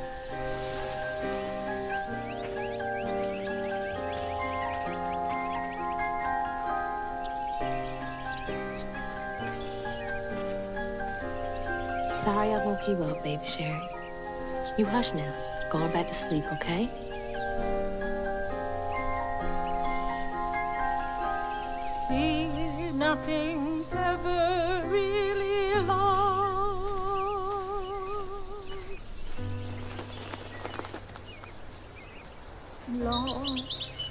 Sorry I woke you up, baby Sherry. You hush now. Going back to sleep, okay? See, nothing's ever really lost. Lost.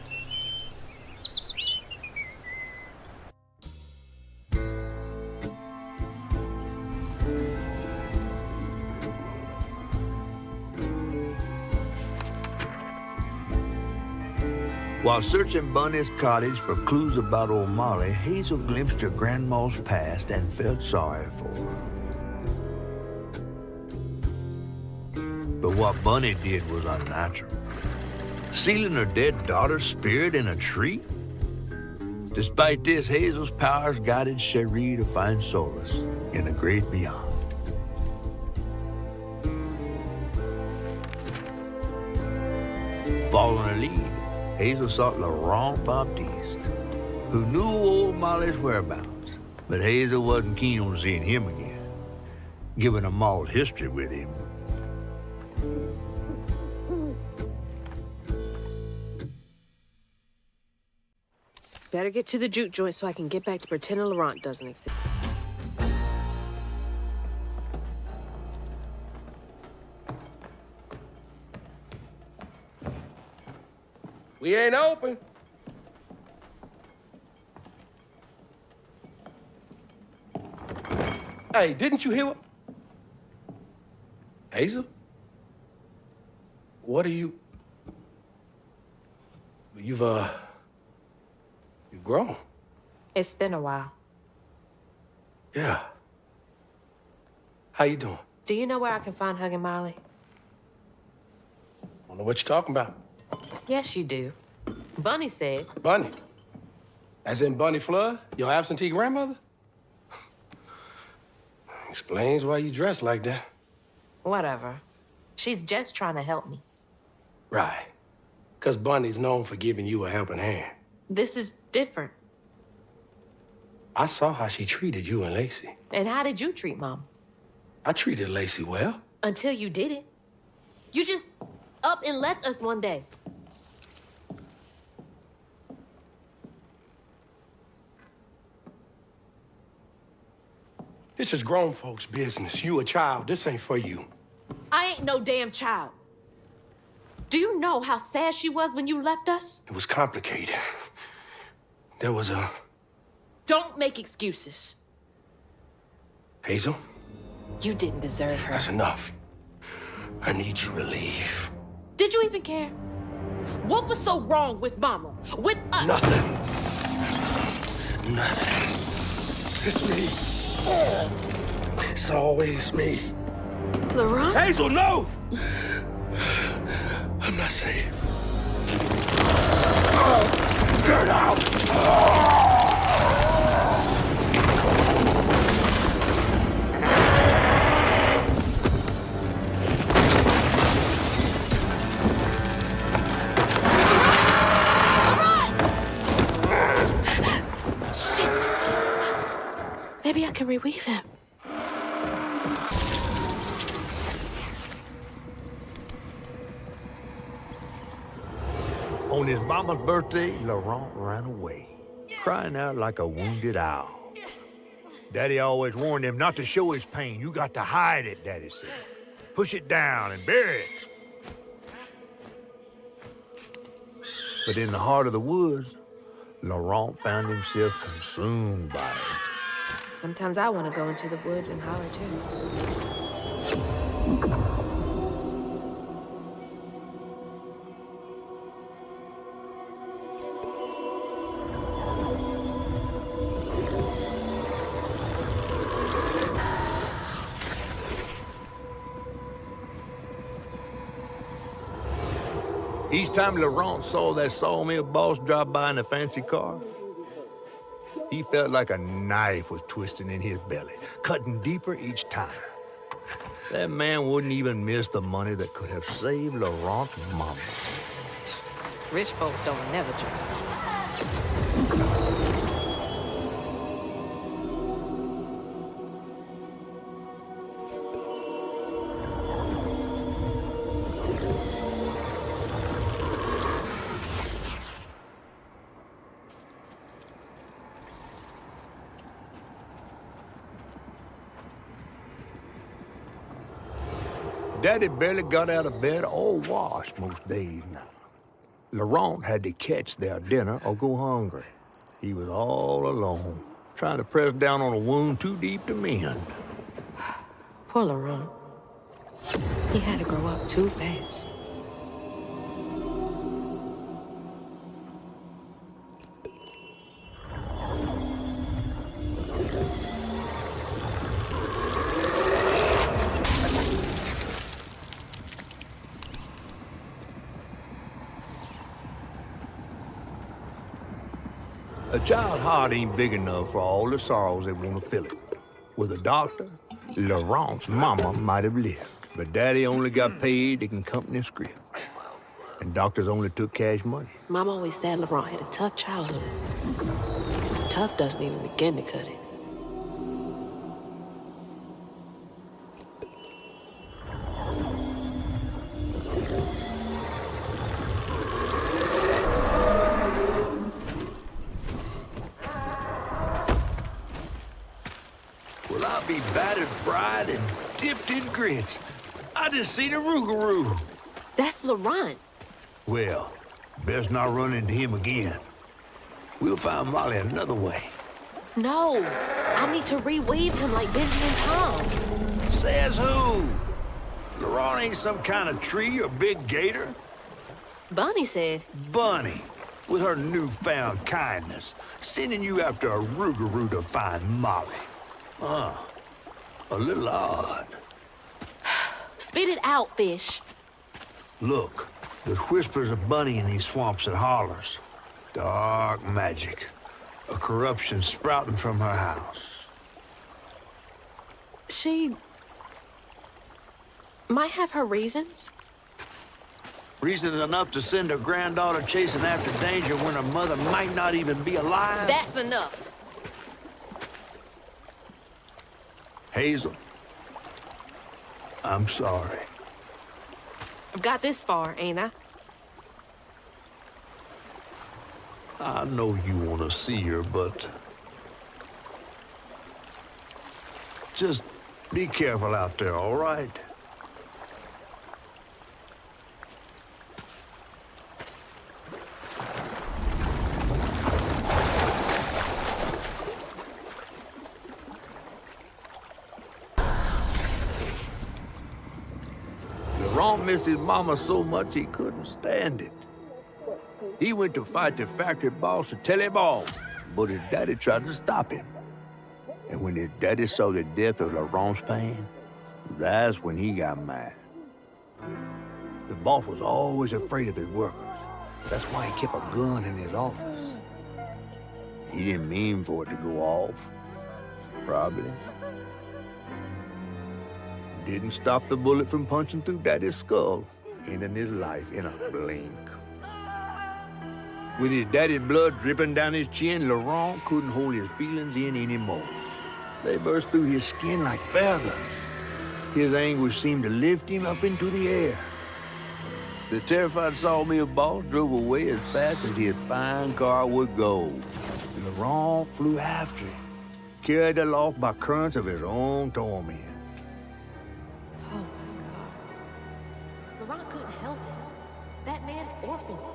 While searching Bunny's cottage for clues about old Molly, Hazel glimpsed her grandma's past and felt sorry for her. But what Bunny did was unnatural. Sealing her dead daughter's spirit in a tree? Despite this, Hazel's powers guided Cherie to find solace in the great beyond. Following her lead, Hazel sought Laurent Baptiste, who knew old Molly's whereabouts, but Hazel wasn't keen on seeing him again, given a mauled history with him. Better get to the juke joint so I can get back to pretending Laurent doesn't exist. We ain't open. Hey, didn't you hear what? Hazel? What are you? You've grown. It's been a while. Yeah. How you doing? Do you know where I can find Huggin' Molly? Don't know what you're talking about. Yes, you do. Bunny said. Bunny? As in Bunny Flood, your absentee grandmother? Explains why you dress like that. Whatever. She's just trying to help me. Right. Because Bunny's known for giving you a helping hand. This is different. I saw how she treated you and Lacey. And how did you treat Mom? I treated Lacey well. Until you didn't. You just up and left us one day. This is grown folks' business. You a child. This ain't for you. I ain't no damn child. Do you know how sad she was when you left us? It was complicated. There was a... Don't make excuses. Hazel? You didn't deserve her. That's enough. I need you to leave. Did you even care? What was so wrong with Mama? With us? Nothing. Nothing. It's me. It's always me. Laurent? Hazel, no! I'm not safe. Get out! Maybe I can reweave him. On his mama's birthday, Laurent ran away, crying out like a wounded owl. Daddy always warned him not to show his pain. You got to hide it, Daddy said. Push it down and bury it. But in the heart of the woods, Laurent found himself consumed by it. Sometimes I want to go into the woods and holler too. Each time Laurent saw that sawmill boss drive by in a fancy car, he felt like a knife was twisting in his belly, cutting deeper each time. That man wouldn't even miss the money that could have saved Laurent's mama. Rich folks don't never judge. Daddy barely got out of bed or washed most days now. Laurent had to catch their dinner or go hungry. He was all alone, trying to press down on a wound too deep to mend. Poor Laurent. He had to grow up too fast. A child's heart ain't big enough for all the sorrows that want to fill it. With a doctor, Laurent's mama might have lived, but Daddy only got paid to accompany a script. And doctors only took cash money. Mom always said Laurent had a tough childhood. Tough doesn't even begin to cut it. Well, I'll be battered, fried, and dipped in grits. I just seen a rougarou. That's Laurent. Well, best not run into him again. We'll find Molly another way. No, I need to reweave him like Benji and Tom. Says who? Laurent ain't some kind of tree or big gator. Bunny said. Bunny, with her newfound kindness, sending you after a rougarou to find Molly. A little odd. Spit it out, fish. Look, there's whispers of Bunny in these swamps and hollers. Dark magic. A corruption sprouting from her house. She might have her reasons. Reason enough to send her granddaughter chasing after danger when her mother might not even be alive? That's enough. Hazel, I'm sorry. I've got this far, ain't I? I know you want to see her, but just be careful out there, all right? Laurent missed his mama so much he couldn't stand it. He went to fight the factory boss to tell him off, but his daddy tried to stop him. And when his daddy saw the depth of Laurent's pain, that's when he got mad. The boss was always afraid of his workers. That's why he kept a gun in his office. He didn't mean for it to go off, probably. Didn't stop the bullet from punching through Daddy's skull, ending his life in a blink. With his daddy's blood dripping down his chin, Laurent couldn't hold his feelings in anymore. They burst through his skin like feathers. His anguish seemed to lift him up into the air. The terrified sawmill boss drove away as fast as his fine car would go. And Laurent flew after him, carried aloft by currents of his own torment. Oh my God. Laurent couldn't help it. That man orphaned him.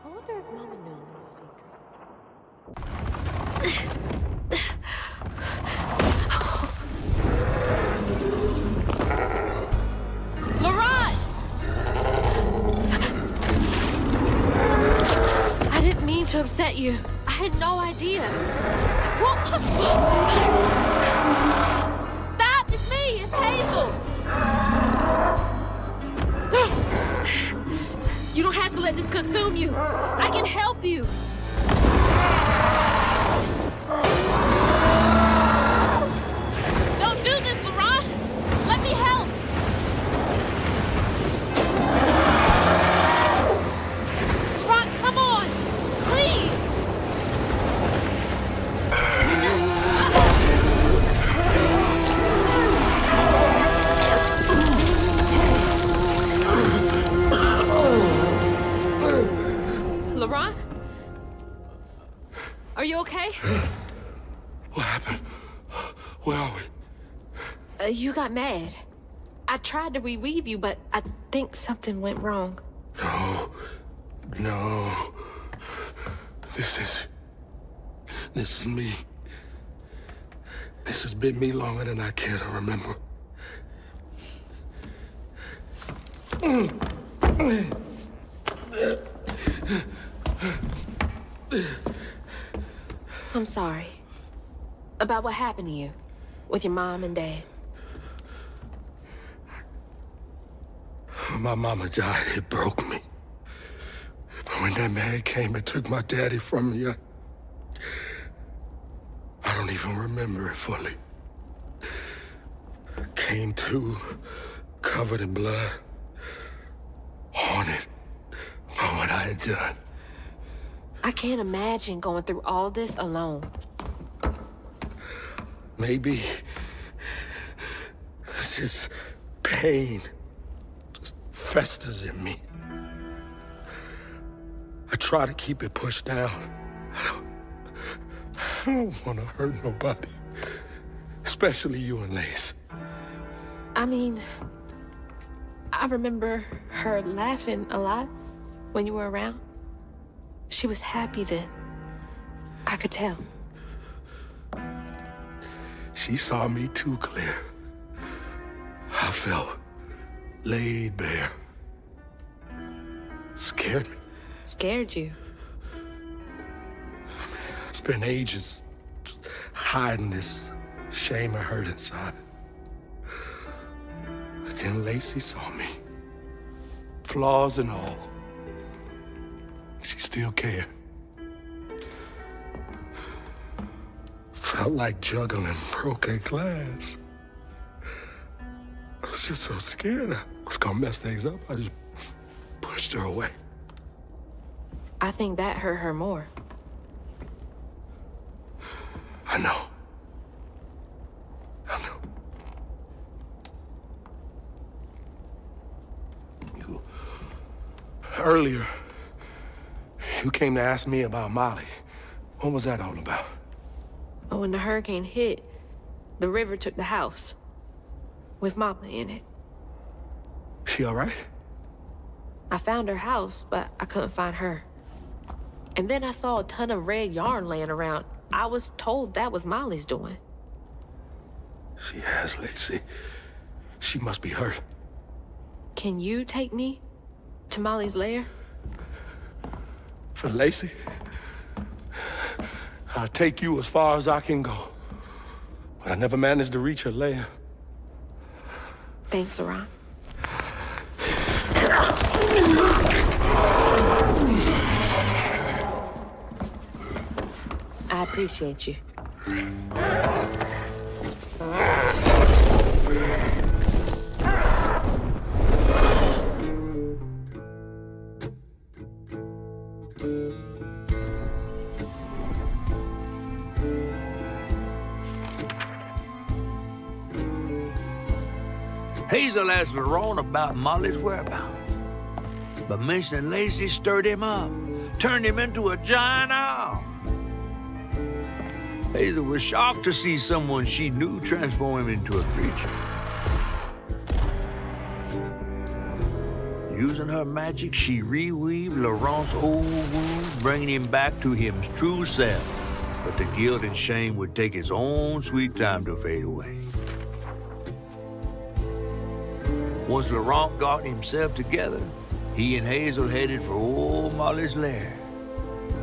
I wonder if Mama knew him when he was Laurent! I didn't mean to upset you. I had no idea. Stop! It's me! It's Hazel! You don't have to let this consume you. I can help you. Don't do this, Laurent. Let me help. Laurent, come on. Please. Laurent? Are you okay? What happened? Where are we? You got mad. I tried to reweave you, but I think something went wrong. No. This is me. This has been me longer than I care to remember. I'm sorry. About what happened to you with your mom and dad. My mama died. It broke me. But when that man came and took my daddy from me, I don't even remember it fully. Came to, covered in blood, haunted by what I had done. I can't imagine going through all this alone. Maybe this pain just festers in me. I try to keep it pushed down. I don't want to hurt nobody, especially you and Lace. I mean, I remember her laughing a lot when you were around. She was happy then. I could tell. She saw me too clear. I felt laid bare. Scared me. Scared you? It's been ages hiding this shame and hurt inside. But then Lacey saw me. Flaws and all. She still cared. Felt like juggling broken glass. I was just so scared I was gonna mess things up. I just pushed her away. I think that hurt her more. I know. Earlier, you came to ask me about Molly. What was that all about? But when the hurricane hit, the river took the house. With Mama in it. She all right? I found her house, but I couldn't find her. And then I saw a ton of red yarn laying around. I was told that was Molly's doing. She has, Lacey. She must be hurt. Can you take me to Molly's lair? For Lacey? I'll take you as far as I can go. But I never managed to reach her lair. Thanks, Laurent. I appreciate you. Hazel asked Laurent about Molly's whereabouts. But mentioning Lacey stirred him up, turned him into a giant owl. Hazel was shocked to see someone she knew transform him into a creature. Using her magic, she reweaved Laurent's old wounds, bringing him back to his true self. But the guilt and shame would take its own sweet time to fade away. Once Laurent got himself together, he and Hazel headed for old Molly's lair.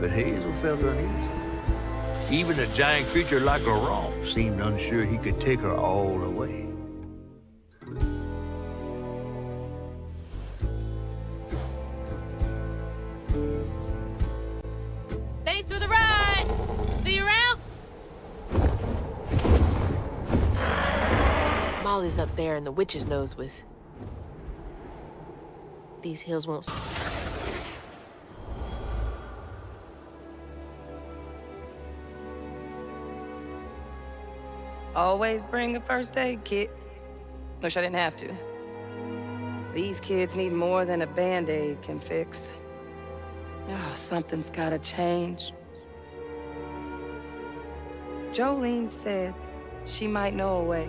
But Hazel felt uneasy. Even a giant creature like Laurent seemed unsure he could take her all away. Thanks for the ride! See you around? Molly's up there in the witch's nose with... These hills won't... Always bring a first aid kit. Wish I didn't have to. These kids need more than a Band-Aid can fix. Oh, something's gotta change. Jolene said she might know a way.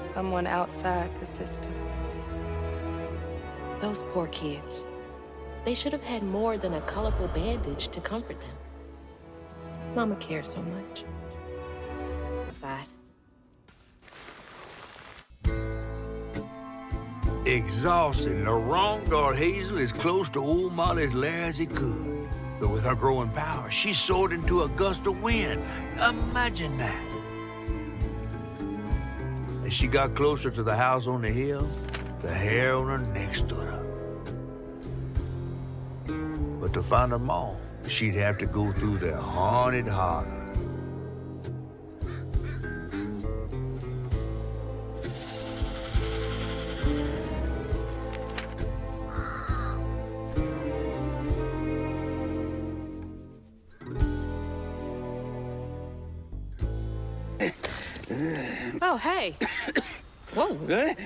Someone outside the system. Those poor kids. They should have had more than a colorful bandage to comfort them. Mama cared so much. Side. Exhausted, Laurent got Hazel as close to old Molly's lair as he could. But with her growing power, she soared into a gust of wind. Imagine that. As she got closer to the house on the hill, the hair on her neck stood up. But to find her mom, she'd have to go through the haunted hollow. Oh, hey. Whoa. Good?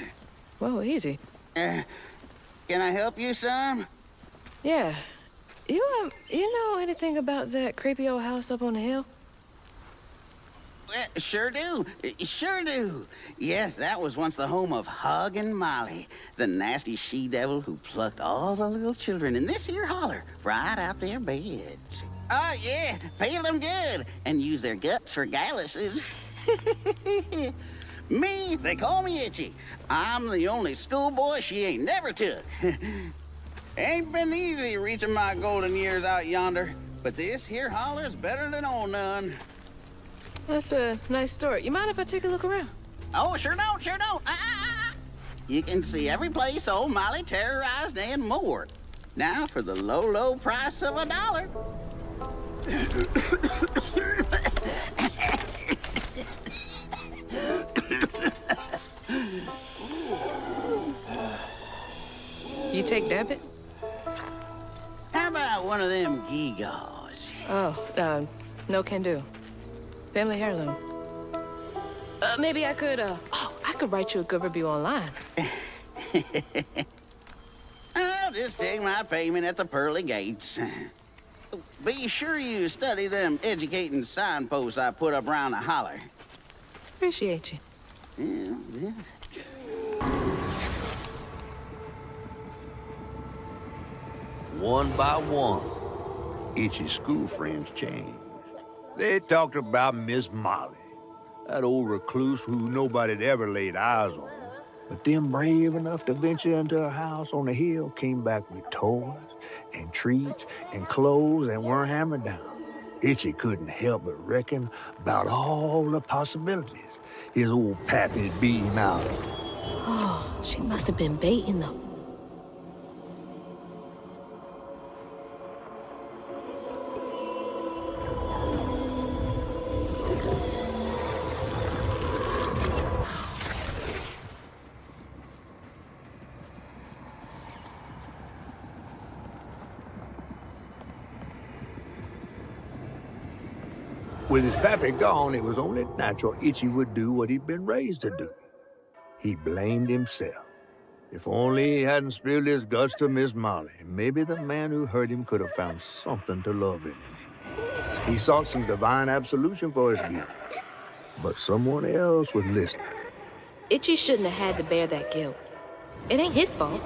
Whoa, easy. Can I help you, son? Yeah. You know anything about that creepy old house up on the hill? Sure do. Sure do. Yes, that was once the home of Hug and Molly, the nasty she-devil who plucked all the little children in this here holler right out their beds. Oh, yeah, pay them good and use their guts for galluses. Me, they call me Itchy. I'm the only schoolboy she ain't never took. Ain't been easy reaching my golden years out yonder, but this here holler's better than old none. That's a nice story. You mind if I take a look around? Oh, sure don't, sure don't. You can see every place old Molly terrorized and more. Now for the low, low price of $1. You take debit? How about one of them gewgaws? Oh, no can do. Family heirloom. Maybe I could, I could write you a good review online. I'll just take my payment at the pearly gates. Be sure you study them educating signposts I put up around the holler. Appreciate you. Yeah. One by one, Itchy's school friends changed. They talked about Miss Molly, that old recluse who nobody'd ever laid eyes on. But them brave enough to venture into her house on the hill came back with toys and treats and clothes and weren't hammered down. Itchy couldn't help but reckon about all the possibilities his old pappy'd beat him out of. Oh, she must have been baiting them. With his pappy gone, it was only natural Itchy would do what he'd been raised to do. He blamed himself. If only he hadn't spilled his guts to Miss Molly, maybe the man who hurt him could have found something to love in him. He sought some divine absolution for his guilt, but someone else was listening. Itchy shouldn't have had to bear that guilt. It ain't his fault.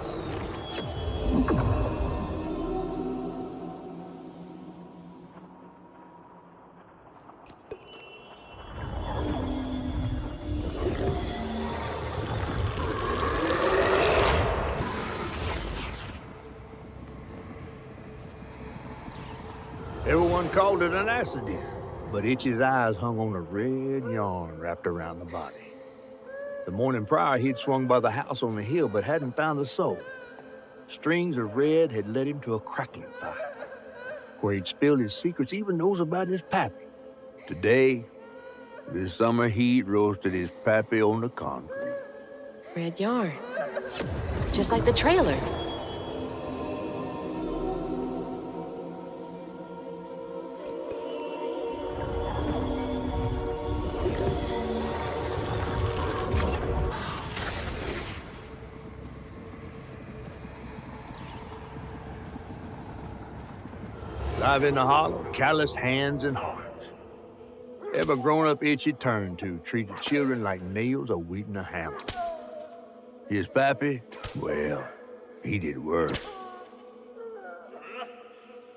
Everyone called it an accident, but Itchy's eyes hung on a red yarn wrapped around the body. The morning prior, he'd swung by the house on the hill, but hadn't found a soul. Strings of red had led him to a crackling fire, where he'd spilled his secrets, even those about his pappy. Today, the summer heat roasted his pappy on the concrete. Red yarn. Just like the trailer. Live in the hollow, calloused hands and hearts. Ever grown-up Itchy turned to treated children like nails awaiting a hammer. His pappy, well, he did worse.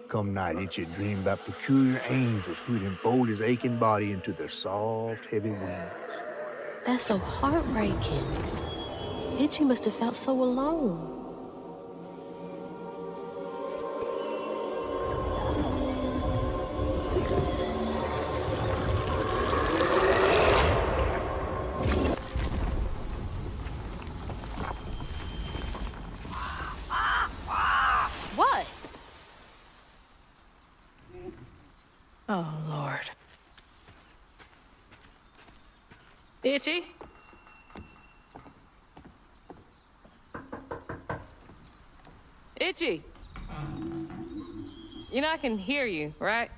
Come night, Itchy'd dream about peculiar angels who'd enfold his aching body into their soft, heavy wings. That's so heartbreaking. Itchy must have felt so alone. What? Oh, Lord. Itchy? Itchy! You know I can hear you, right?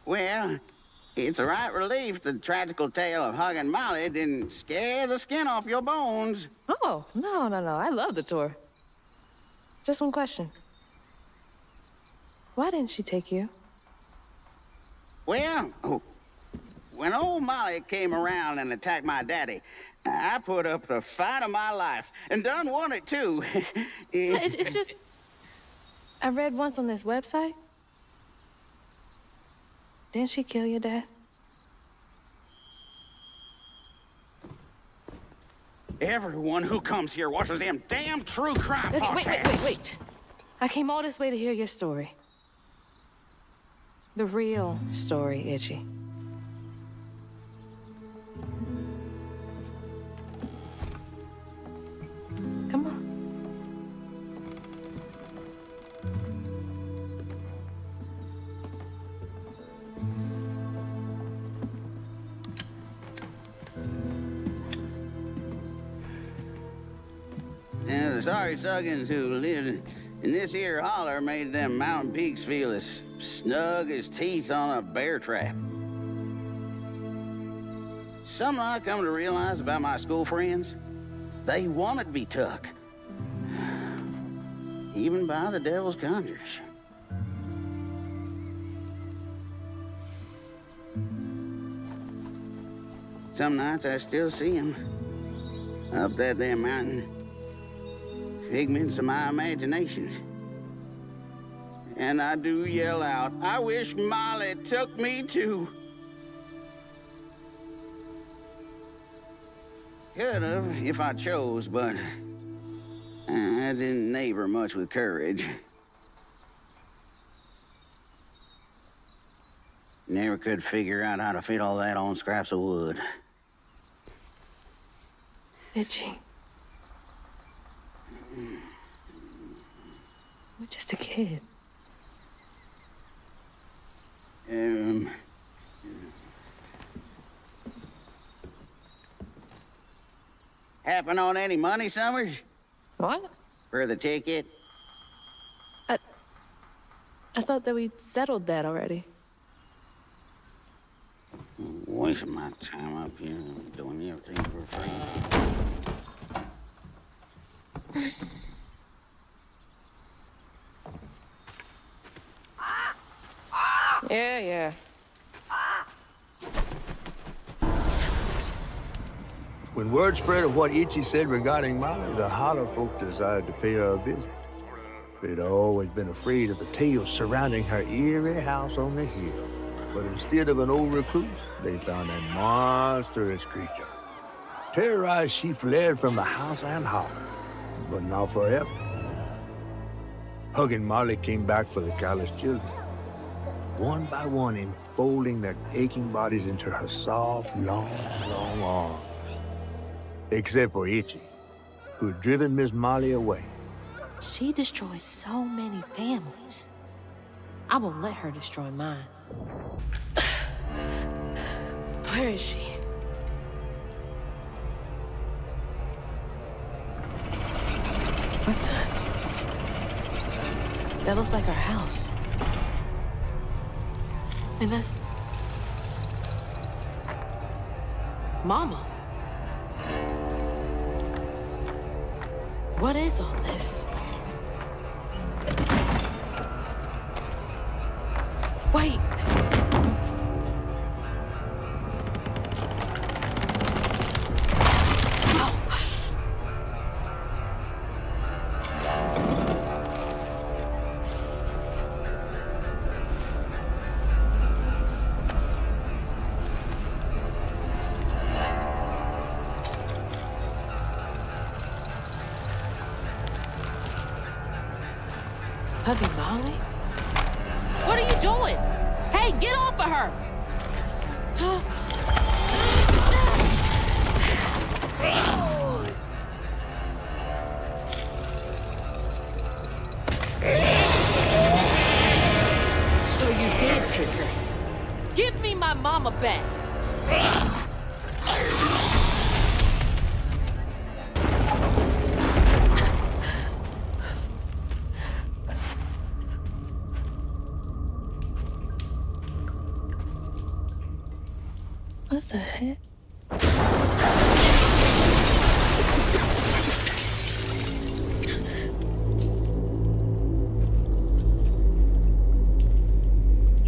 Well, it's a right relief the tragical tale of Hug and Molly didn't scare the skin off your bones. Oh, no. I love the tour. Just one question. Why didn't she take you? Well, when old Molly came around and attacked my daddy, I put up the fight of my life, and done won it, too. It's just... I read once on this website. Didn't she kill your dad? Everyone who comes here watches them damn true crime podcasts. Wait. I came all this way to hear your story. The real story, Itchy. Come on. And the sorry suggins who lived in this here holler made them mountain peaks feel as snug as teeth on a bear trap. Something I come to realize about my school friends, they wanted to be took. Even by the devil's conjures. Some nights I still see them up that damn mountain. Figments of my imagination. And I do yell out, I wish Molly took me too. Could have if I chose, but I didn't neighbor much with courage. Never could figure out how to fit all that on scraps of wood. Itchy. You're just a kid. Happen on any money, Summers? What? For the ticket? I thought that we settled that already. Well, wasting my time up here doing everything for free. Yeah. When word spread of what Itchy said regarding Molly, the Holler folk decided to pay her a visit. They'd always been afraid of the tales surrounding her eerie house on the hill. But instead of an old recluse, they found a monstrous creature. Terrorized, she fled from the house and Holler, but not forever. Hug and Molly came back for the callous children, one by one enfolding their aching bodies into her soft, long arms. Except for Itchy, who had driven Miss Molly away. She destroyed so many families. I won't let her destroy mine. Where is she? What the? That looks like our house. And that's... Mama. What is all this? Wait. Hubby Molly? What are you doing? Hey, get off of her! So you did take her. Give me my mama back. What the heck?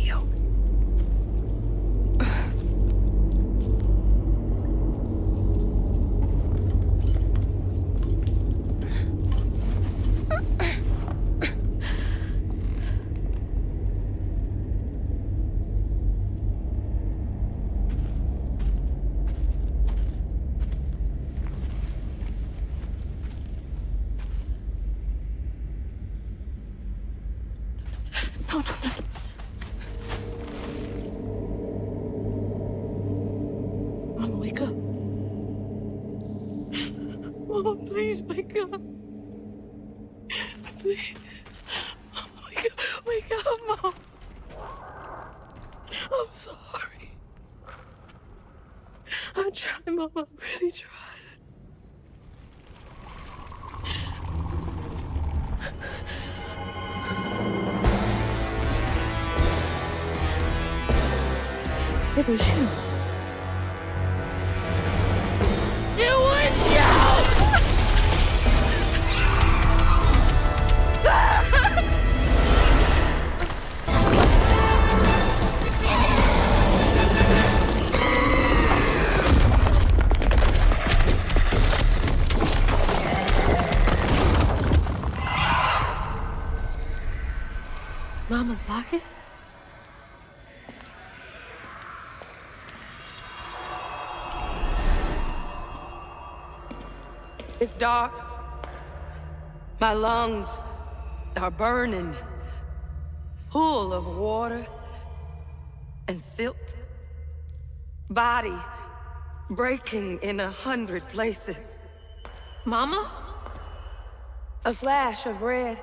No. Mama, wake up. Mama, please wake up. Please. Mama, wake up, Mom. I'm sorry. I tried, Mama. I really tried. It was you. It was you! Mama's locket? It's dark. My lungs are burning, full of water and silt. Body breaking in 100 places. Mama? A flash of red.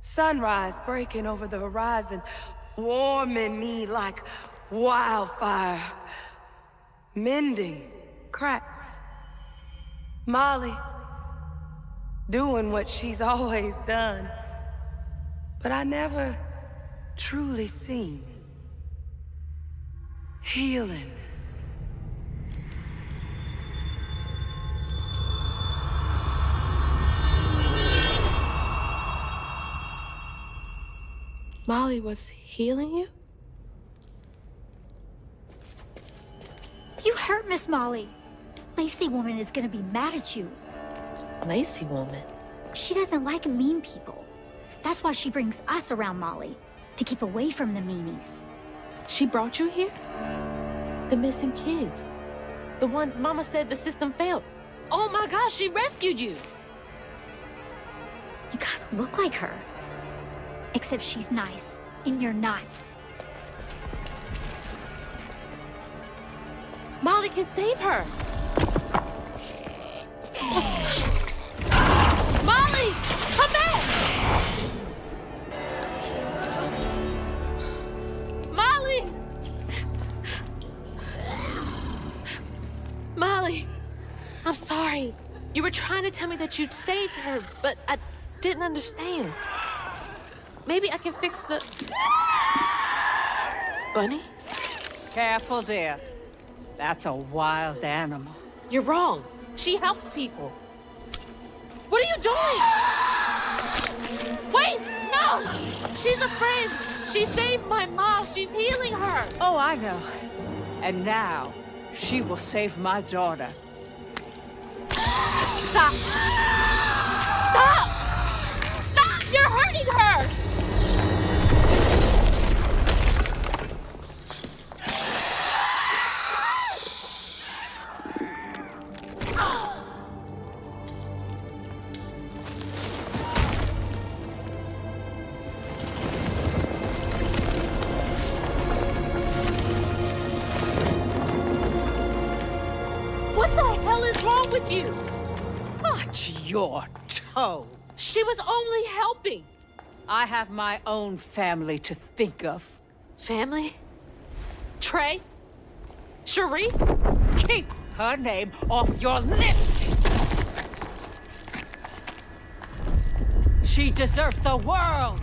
Sunrise breaking over the horizon, warming me like wildfire. Mending cracks. Molly, doing what she's always done, but I never truly seen. Healing. Molly was healing you? You hurt Miss Molly. Lacey woman is gonna be mad at you. Lacey woman? She doesn't like mean people. That's why she brings us around Molly, to keep away from the meanies. She brought you here? The missing kids. The ones Mama said the system failed. Oh my gosh, she rescued you! You kind of look like her. Except she's nice, and you're not. Molly can save her! Molly! Come back! Molly! Molly! I'm sorry. You were trying to tell me that you'd saved her, but I didn't understand. Maybe I can fix the... Bunny? Careful, dear. That's a wild animal. You're wrong. She helps people. What are you doing? Wait, no! She's a friend. She saved my mom. She's healing her. Oh, I know. And now, she will save my daughter. Stop! Stop! Stop! You're hurting her! What the hell is wrong with you? Watch your toe. She was only helping. I have my own family to think of. Family? Trey? Cherie? Keep her name off your lips! She deserves the world!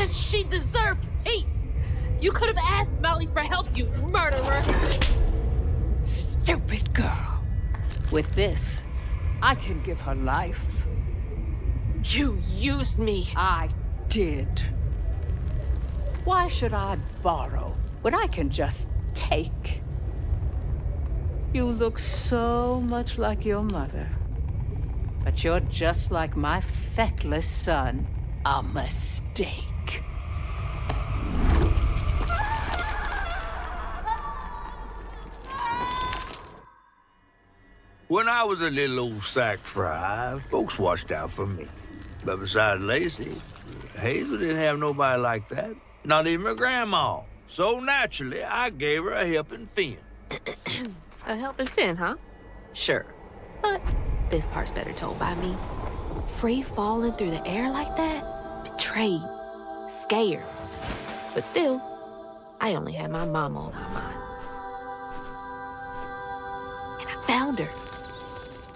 She deserved peace. You could have asked Molly for help, you murderer. Stupid girl. With this, I can give her life. You used me. I did. Why should I borrow when I can just take? You look so much like your mother. But you're just like my feckless son. A mistake. When I was a little old sack fry, folks watched out for me. But besides Lacey, Hazel didn't have nobody like that. Not even her grandma. So naturally, I gave her a helping fin. A helping fin, huh? Sure. But this part's better told by me. Free falling through the air like that? Betrayed. Scared. But still, I only had my mama on my mind. And I found her.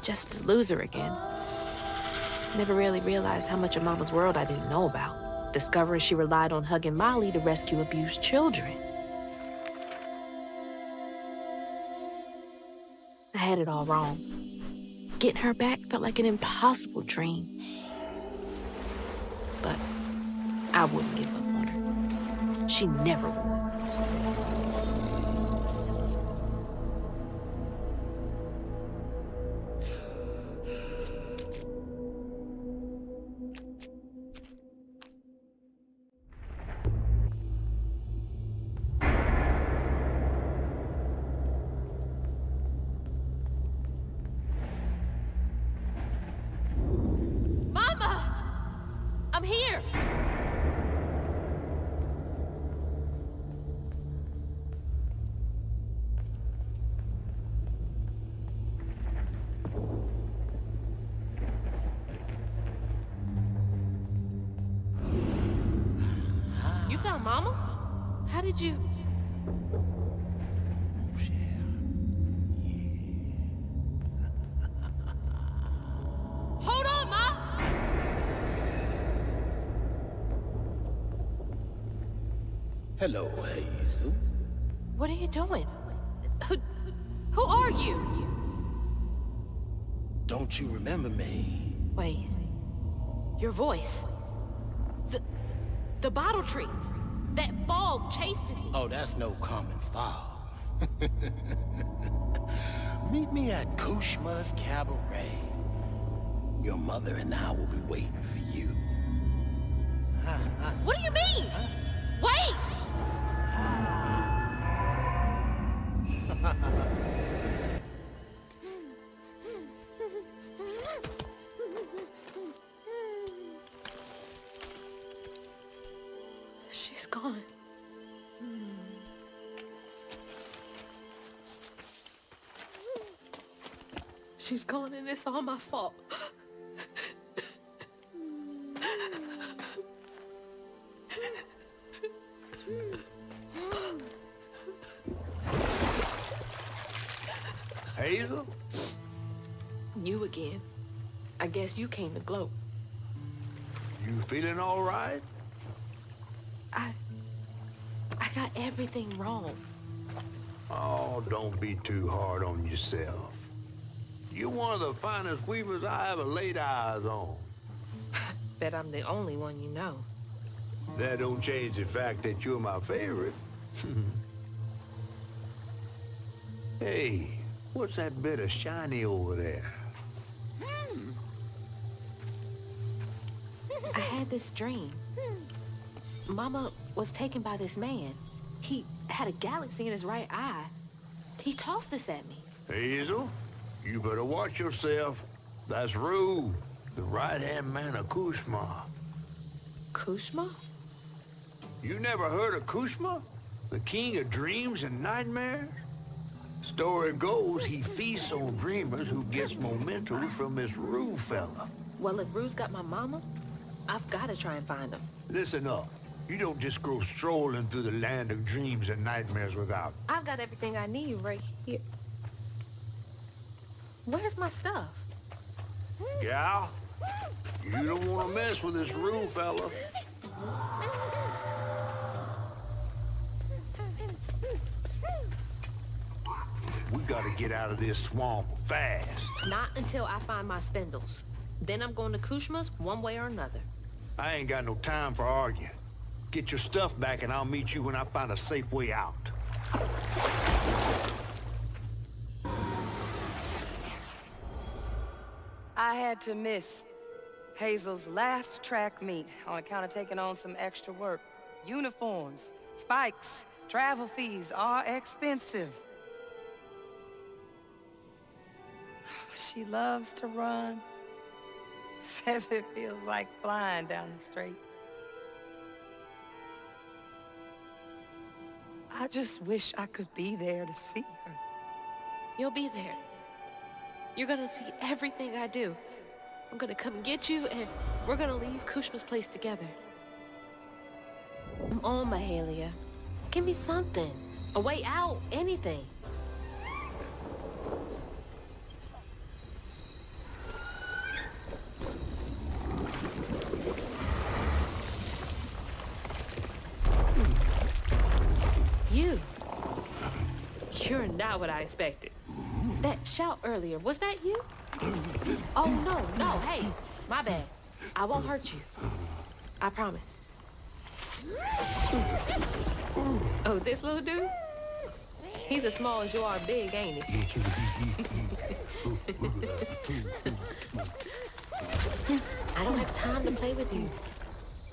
Just to lose her again. Never really realized how much of Mama's world I didn't know about. Discovering she relied on hugging Molly to rescue abused children. I had it all wrong. Getting her back felt like an impossible dream. But I wouldn't give up on her. She never would. I'm here! You found Mama? How did you... Hold on, Ma! Hello, Hazel. What are you doing? Who are you? Don't you remember me? Wait. Your voice. The bottle tree. That fog chasing me. Oh, that's no common fog. Meet me at Kushma's Cabaret. Your mother and I will be waiting for you. What do you mean? Wait! She's gone. She's gone and it's all my fault. Hazel? You again. I guess you came to gloat. You feeling all right? I got everything wrong. Oh, don't be too hard on yourself. You're one of the finest weavers I ever laid eyes on. Bet I'm the only one you know. That don't change the fact that you're my favorite. Hey, what's that bit of shiny over there? I had this dream. Mama was taken by this man. He had a galaxy in his right eye. He tossed this at me. Hazel, you better watch yourself. That's Rue, the right-hand man of Kushma. Kushma? You never heard of Kushma? The king of dreams and nightmares? Story goes he feasts on dreamers who gets memento from this Rue fella. Well, if Rue's got my mama, I've got to try and find him. Listen up. You don't just go strolling through the land of dreams and nightmares without. I've got everything I need right here. Where's my stuff? Gal, you don't want to mess with this Rue fella. We gotta get out of this swamp fast. Not until I find my spindles. Then I'm going to Kushma's one way or another. I ain't got no time for arguing. Get your stuff back and I'll meet you when I find a safe way out. I had to miss Hazel's last track meet on account of taking on some extra work. Uniforms, spikes, travel fees are expensive. She loves to run. Says it feels like flying down the street. I just wish I could be there to see her. You'll be there. You're gonna see everything I do. I'm gonna come and get you, and we're gonna leave Kushma's place together. Come on, Mahalia. Give me something. A way out. Anything. You're not what I expected. That shout earlier, was that you? Oh, no, hey, my bad. I won't hurt you. I promise. Oh, this little dude? He's as small as you are big, ain't he? I don't have time to play with you.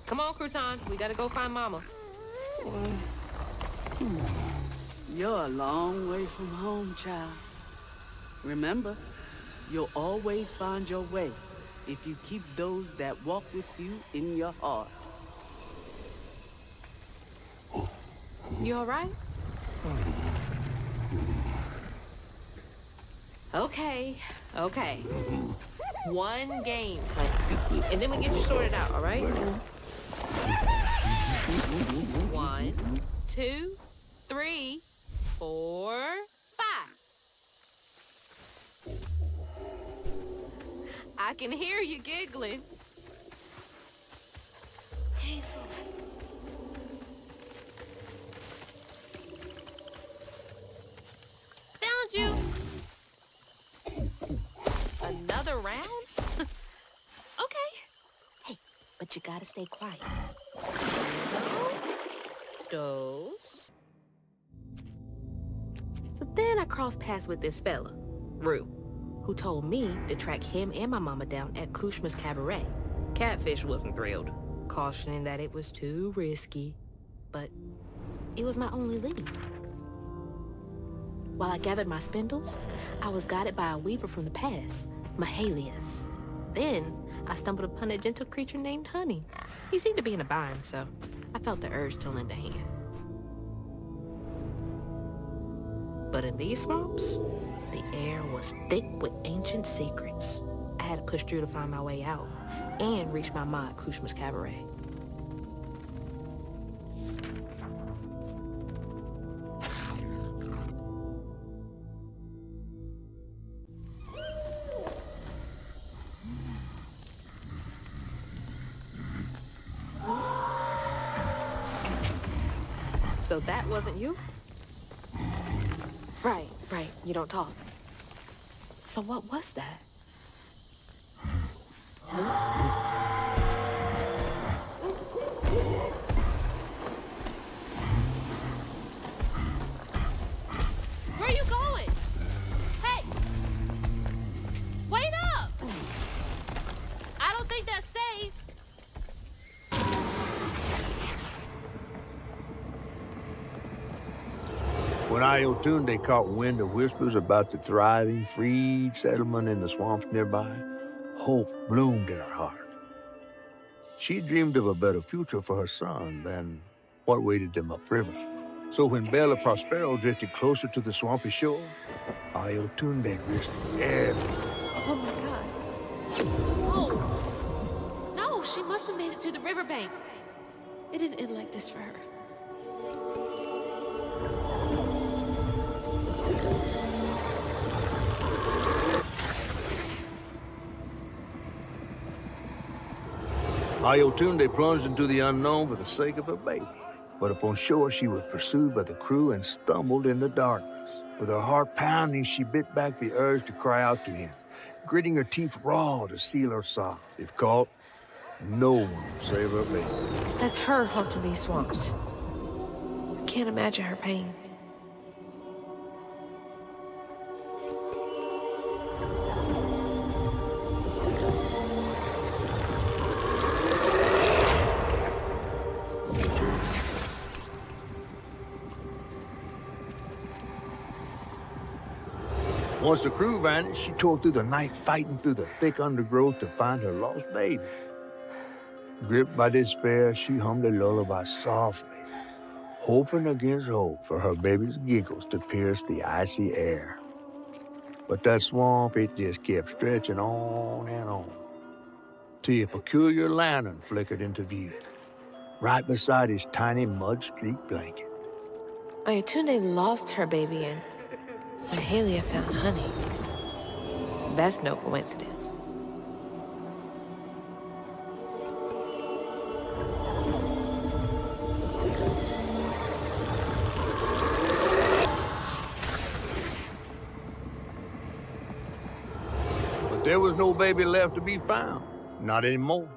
Come on, Crouton, we gotta go find Mama. You're a long way from home, child. Remember, you'll always find your way if you keep those that walk with you in your heart. You all right? Okay. One game, and then we get you sorted out, all right? 1, 2, 3, 4, 5. I can hear you giggling. Hazel. gotta stay quiet. Dose. So then I crossed paths with this fella, Rue, who told me to track him and my mama down at Kushma's Cabaret. Catfish wasn't thrilled, cautioning that it was too risky. But it was my only lead. While I gathered my spindles, I was guided by a weaver from the past, Mahalia. Then I stumbled upon a gentle creature named Honey. He seemed to be in a bind, so I felt the urge to lend a hand. But in these swamps, the air was thick with ancient secrets. I had to push through to find my way out and reach my ma at Kushma's Cabaret. So that wasn't you? Right, you don't talk. So what was that? Where are you going? Hey! Wait up! I don't think that's safe. When Ayotunde caught wind of whispers about the thriving, freed settlement in the swamps nearby, hope bloomed in her heart. She dreamed of a better future for her son than what waited them upriver. So when Bella Prospero drifted closer to the swampy shores, Ayotunde risked everything. Oh my God. Oh! No, she must have made it to the riverbank. It didn't end like this for her. Ayotunde plunged into the unknown for the sake of her baby. But upon shore, she was pursued by the crew and stumbled in the darkness. With her heart pounding, she bit back the urge to cry out to him, gritting her teeth raw to seal her sob. If caught, no one would save her baby. That's her haunting these swamps. I can't imagine her pain. Once the crew vanished, she tore through the night, fighting through the thick undergrowth to find her lost baby. Gripped by despair, she hummed a lullaby softly, hoping against hope for her baby's giggles to pierce the icy air. But that swamp, it just kept stretching on and on, till a peculiar lantern flickered into view, right beside his tiny mud-streaked blanket. Ayotunde lost her baby and Mahalia found Honey. That's no coincidence. But there was no baby left to be found, not anymore.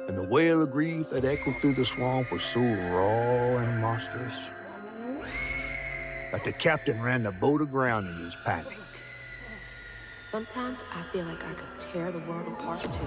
And the wail of grief that echoed through the swamp was so raw and monstrous that the captain ran the boat aground in his panic. Sometimes I feel like I could tear the world apart too.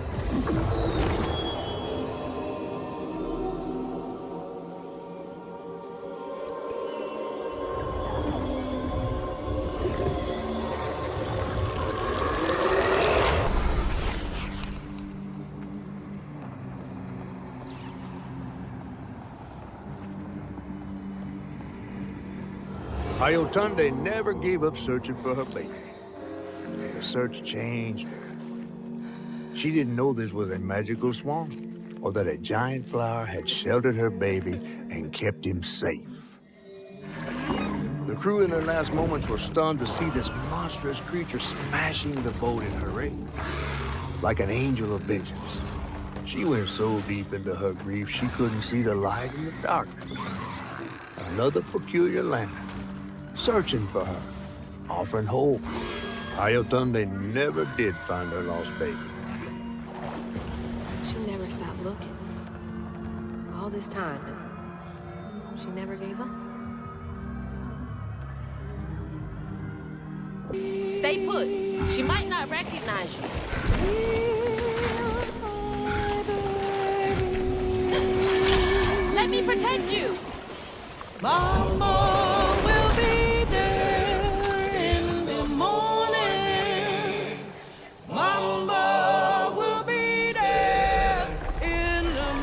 Ayotunde never gave up searching for her baby, and the search changed her. She didn't know this was a magical swamp, or that a giant flower had sheltered her baby and kept him safe. The crew in their last moments were stunned to see this monstrous creature smashing the boat in her rage, like an angel of vengeance. She went so deep into her grief she couldn't see the light in the darkness. Another peculiar lantern, searching for her, offering hope. Ayotunde never did find her lost baby. She never stopped looking. All this time, she never gave up. Stay put. She might not recognize you. Let me protect you. Mama will be there in the morning. Mama will be there in the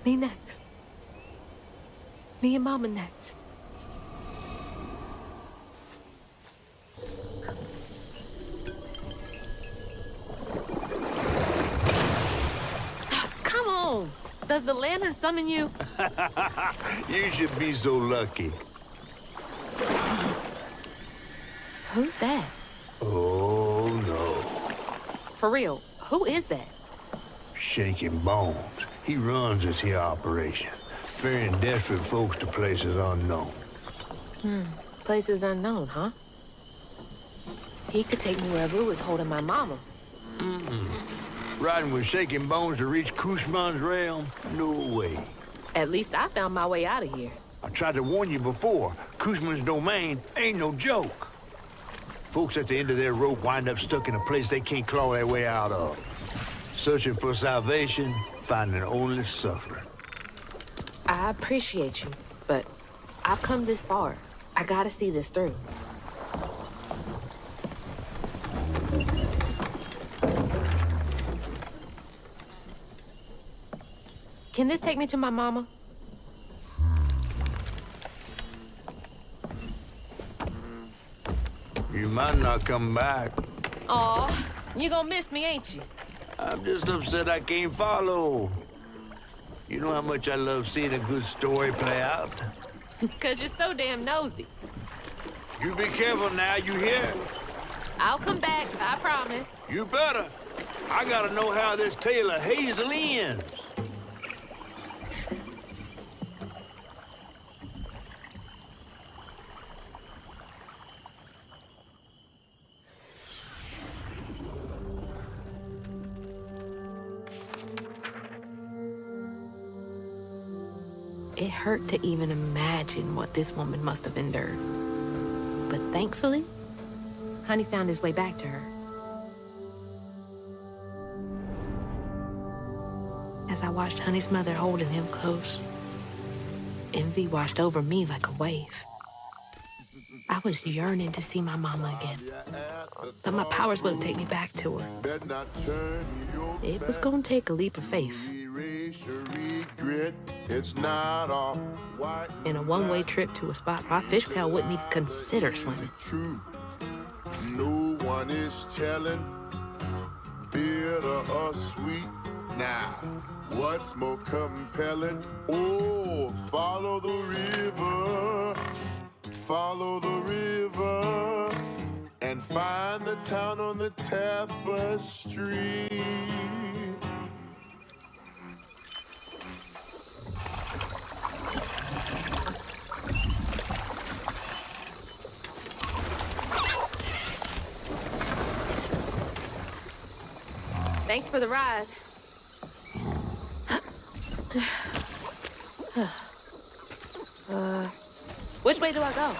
Me next. Me and Mama next. Come on. Does the lantern summon you? You should be so lucky. Who's that? Oh, no. For real, who is that? Shaking Bones. He runs this here operation, ferrying desperate folks to places unknown. Places unknown, huh? He could take me wherever it was holding my mama. Riding with Shaking Bones to reach Kushman's realm? No way. At least I found my way out of here. I tried to warn you before. Kushman's domain ain't no joke. Folks at the end of their rope wind up stuck in a place they can't claw their way out of. Searching for salvation, finding only suffering. I appreciate you, but I've come this far. I gotta see this through. Can this take me to my mama? You might not come back. Aw, you gonna miss me, ain't you? I'm just upset I can't follow. You know how much I love seeing a good story play out? 'Cause you're so damn nosy. You be careful now, you hear? I'll come back, I promise. You better. I gotta know how this tale of Hazel ends. It hurt to even imagine what this woman must have endured. But thankfully, Honey found his way back to her. As I watched Honey's mother holding him close, envy washed over me like a wave. I was yearning to see my mama again, but my powers wouldn't take me back to her. It was gonna take a leap of faith. In a one-way trip to a spot my fish pal wouldn't even consider swimming. No one is telling, bitter or sweet. Now, what's more compelling? Oh, follow the river, and find the town on the tapestry. Thanks for the ride. Which way do I go?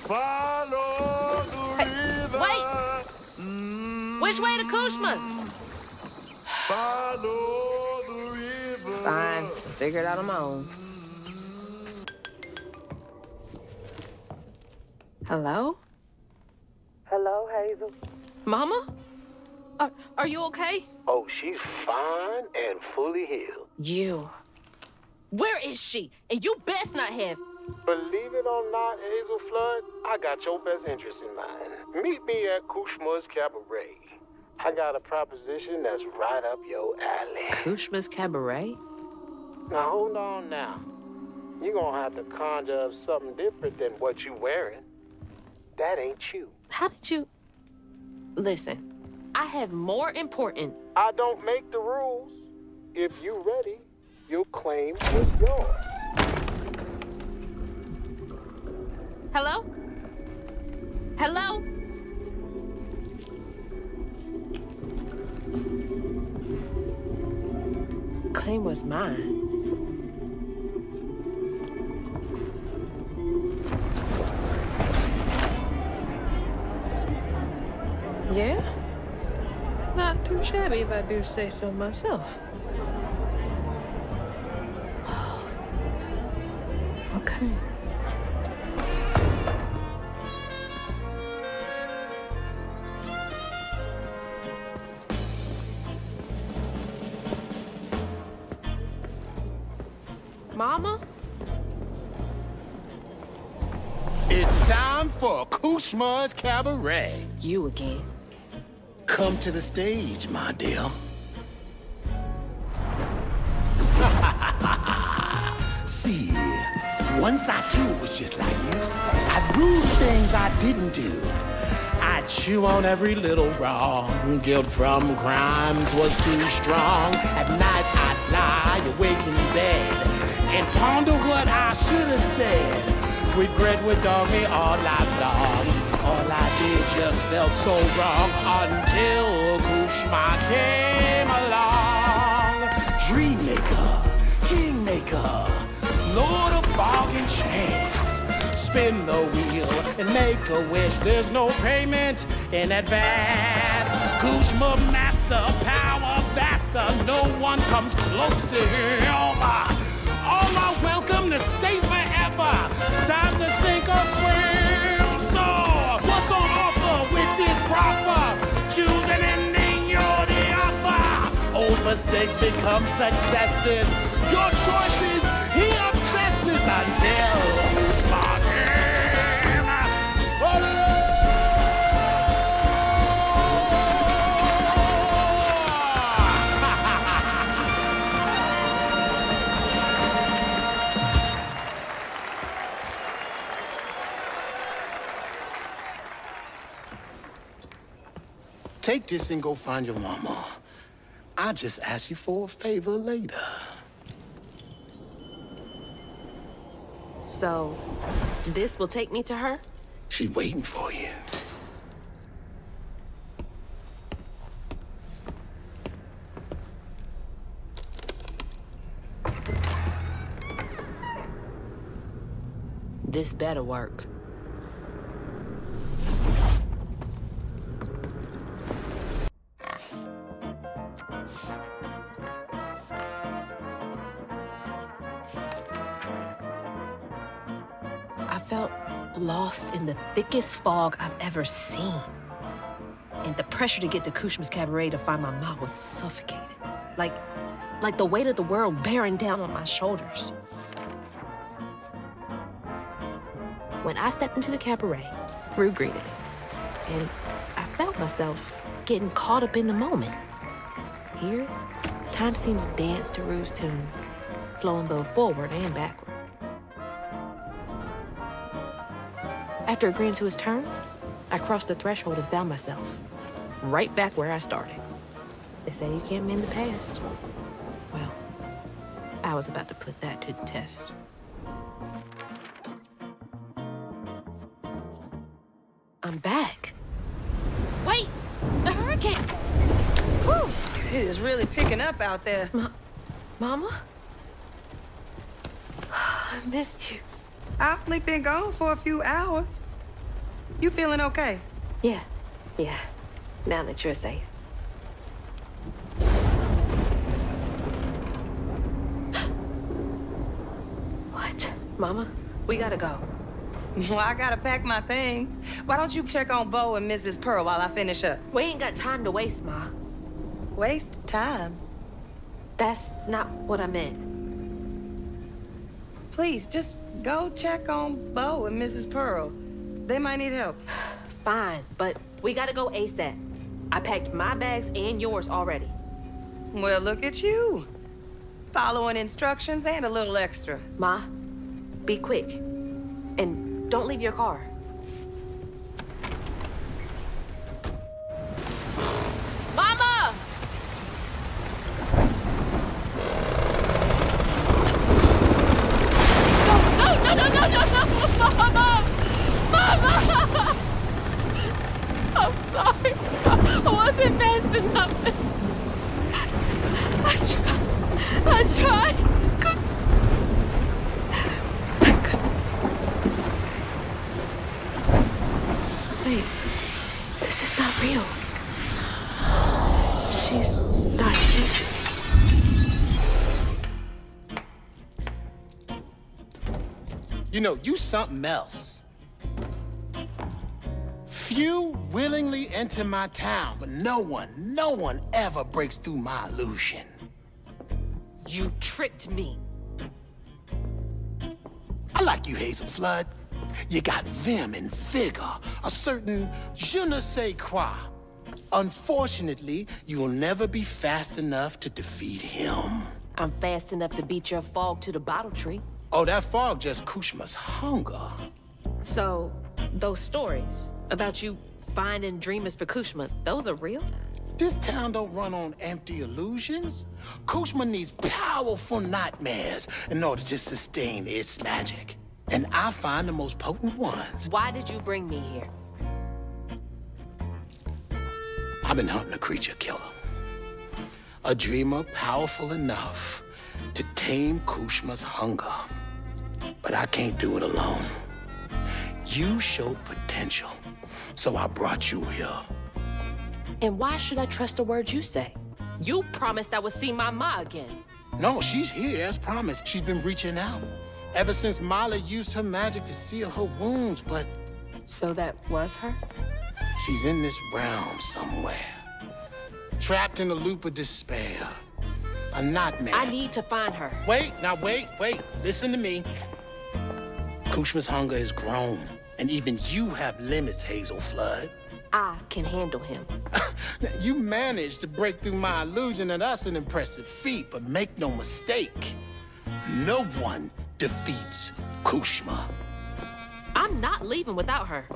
Follow the river. Wait! Which way to Kushma's? Follow the river. Fine, I'll figure it out on my own. Hello? Hello, Hazel. Mama? Are you okay? Oh, she's fine and fully healed. You. Where is she? And you best not have. Believe it or not, Hazel Flood, I got your best interest in mind. Meet me at Kushma's Cabaret. I got a proposition that's right up your alley. Kushma's Cabaret? Now, hold on now. You're gonna have to conjure up something different than what you wearing. That ain't you. How did you... Listen, I have more important... I don't make the rules. If you ready, your claim was yours. Hello? Hello? Claim was mine. Yeah? Not too shabby if I do say so myself. Okay. Mama? It's time for Kushma's Cabaret. You again. Come to the stage, my dear. See, once I too was just like you. I'd rule things I didn't do. I'd chew on every little wrong. Guilt from crimes was too strong. At night I'd lie awake in bed and ponder what I should have said. Regret would dog me all life long. All I did just felt so wrong until Kushma came along. Dreammaker, kingmaker, Lord of bargain chance. Spin the wheel and make a wish. There's no payment in advance. Kushma master, power vaster. No one comes close to him. All are welcome to stay forever. Time to sink or swim. So, what's on offer with this proffer? Choose an ending, you're the author. Old mistakes become successes. Your choices, he obsesses until Kushma came. Take this and go find your mama. I'll just ask you for a favor later. So, this will take me to her? She's waiting for you. This better work. I felt lost in the thickest fog I've ever seen. And the pressure to get to Kushma's Cabaret to find my mom was suffocating. Like the weight of the world bearing down on my shoulders. When I stepped into the cabaret, Rue greeted it. And I felt myself getting caught up in the moment. Here, time seemed to dance to Rue's tune, flowing both forward and backward. After agreeing to his terms, I crossed the threshold and found myself right back where I started. They say you can't mend the past. Well, I was about to put that to the test. I'm back. Wait! The hurricane! Whew, it is really picking up out there. Mama? I missed you. I've only been gone for a few hours. You feeling okay? Yeah. Now that you're safe. What? Mama, we gotta go. Well, I gotta pack my things. Why don't you check on Bo and Mrs. Pearl while I finish up? We ain't got time to waste, Ma. Waste time? That's not what I meant. Please, just go check on Bo and Mrs. Pearl. They might need help. Fine, but we gotta go ASAP. I packed my bags and yours already. Well, look at you. Following instructions and a little extra. Ma, be quick. And don't leave your car. Mama! wasn't fast enough. I tried. Wait, this is not real. She's not here. You know, you something else. Few willingly enter my town, but no one ever breaks through my illusion. You tricked me. I like you, Hazel Flood. You got vim and vigor, a certain je ne sais quoi. Unfortunately, you will never be fast enough to defeat him. I'm fast enough to beat your fog to the bottle tree. Oh, that fog just Kushma's hunger. So, those stories about you finding dreamers for Kushma, those are real? This town don't run on empty illusions. Kushma needs powerful nightmares in order to sustain its magic. And I find the most potent ones. Why did you bring me here? I've been hunting a creature killer. A dreamer powerful enough to tame Kushma's hunger. But I can't do it alone. You showed potential, so I brought you here. And why should I trust a word you say? You promised I would see my ma again. No, she's here as promised. She's been reaching out. Ever since Molly used her magic to seal her wounds, but... So that was her? She's in this realm somewhere. Trapped in a loop of despair. A nightmare. I need to find her. Wait. Listen to me. Kushma's hunger is grown, and even you have limits, Hazel Flood. I can handle him. You managed to break through my illusion, and that's an impressive feat, but make no mistake, no one defeats Kushma. I'm not leaving without her.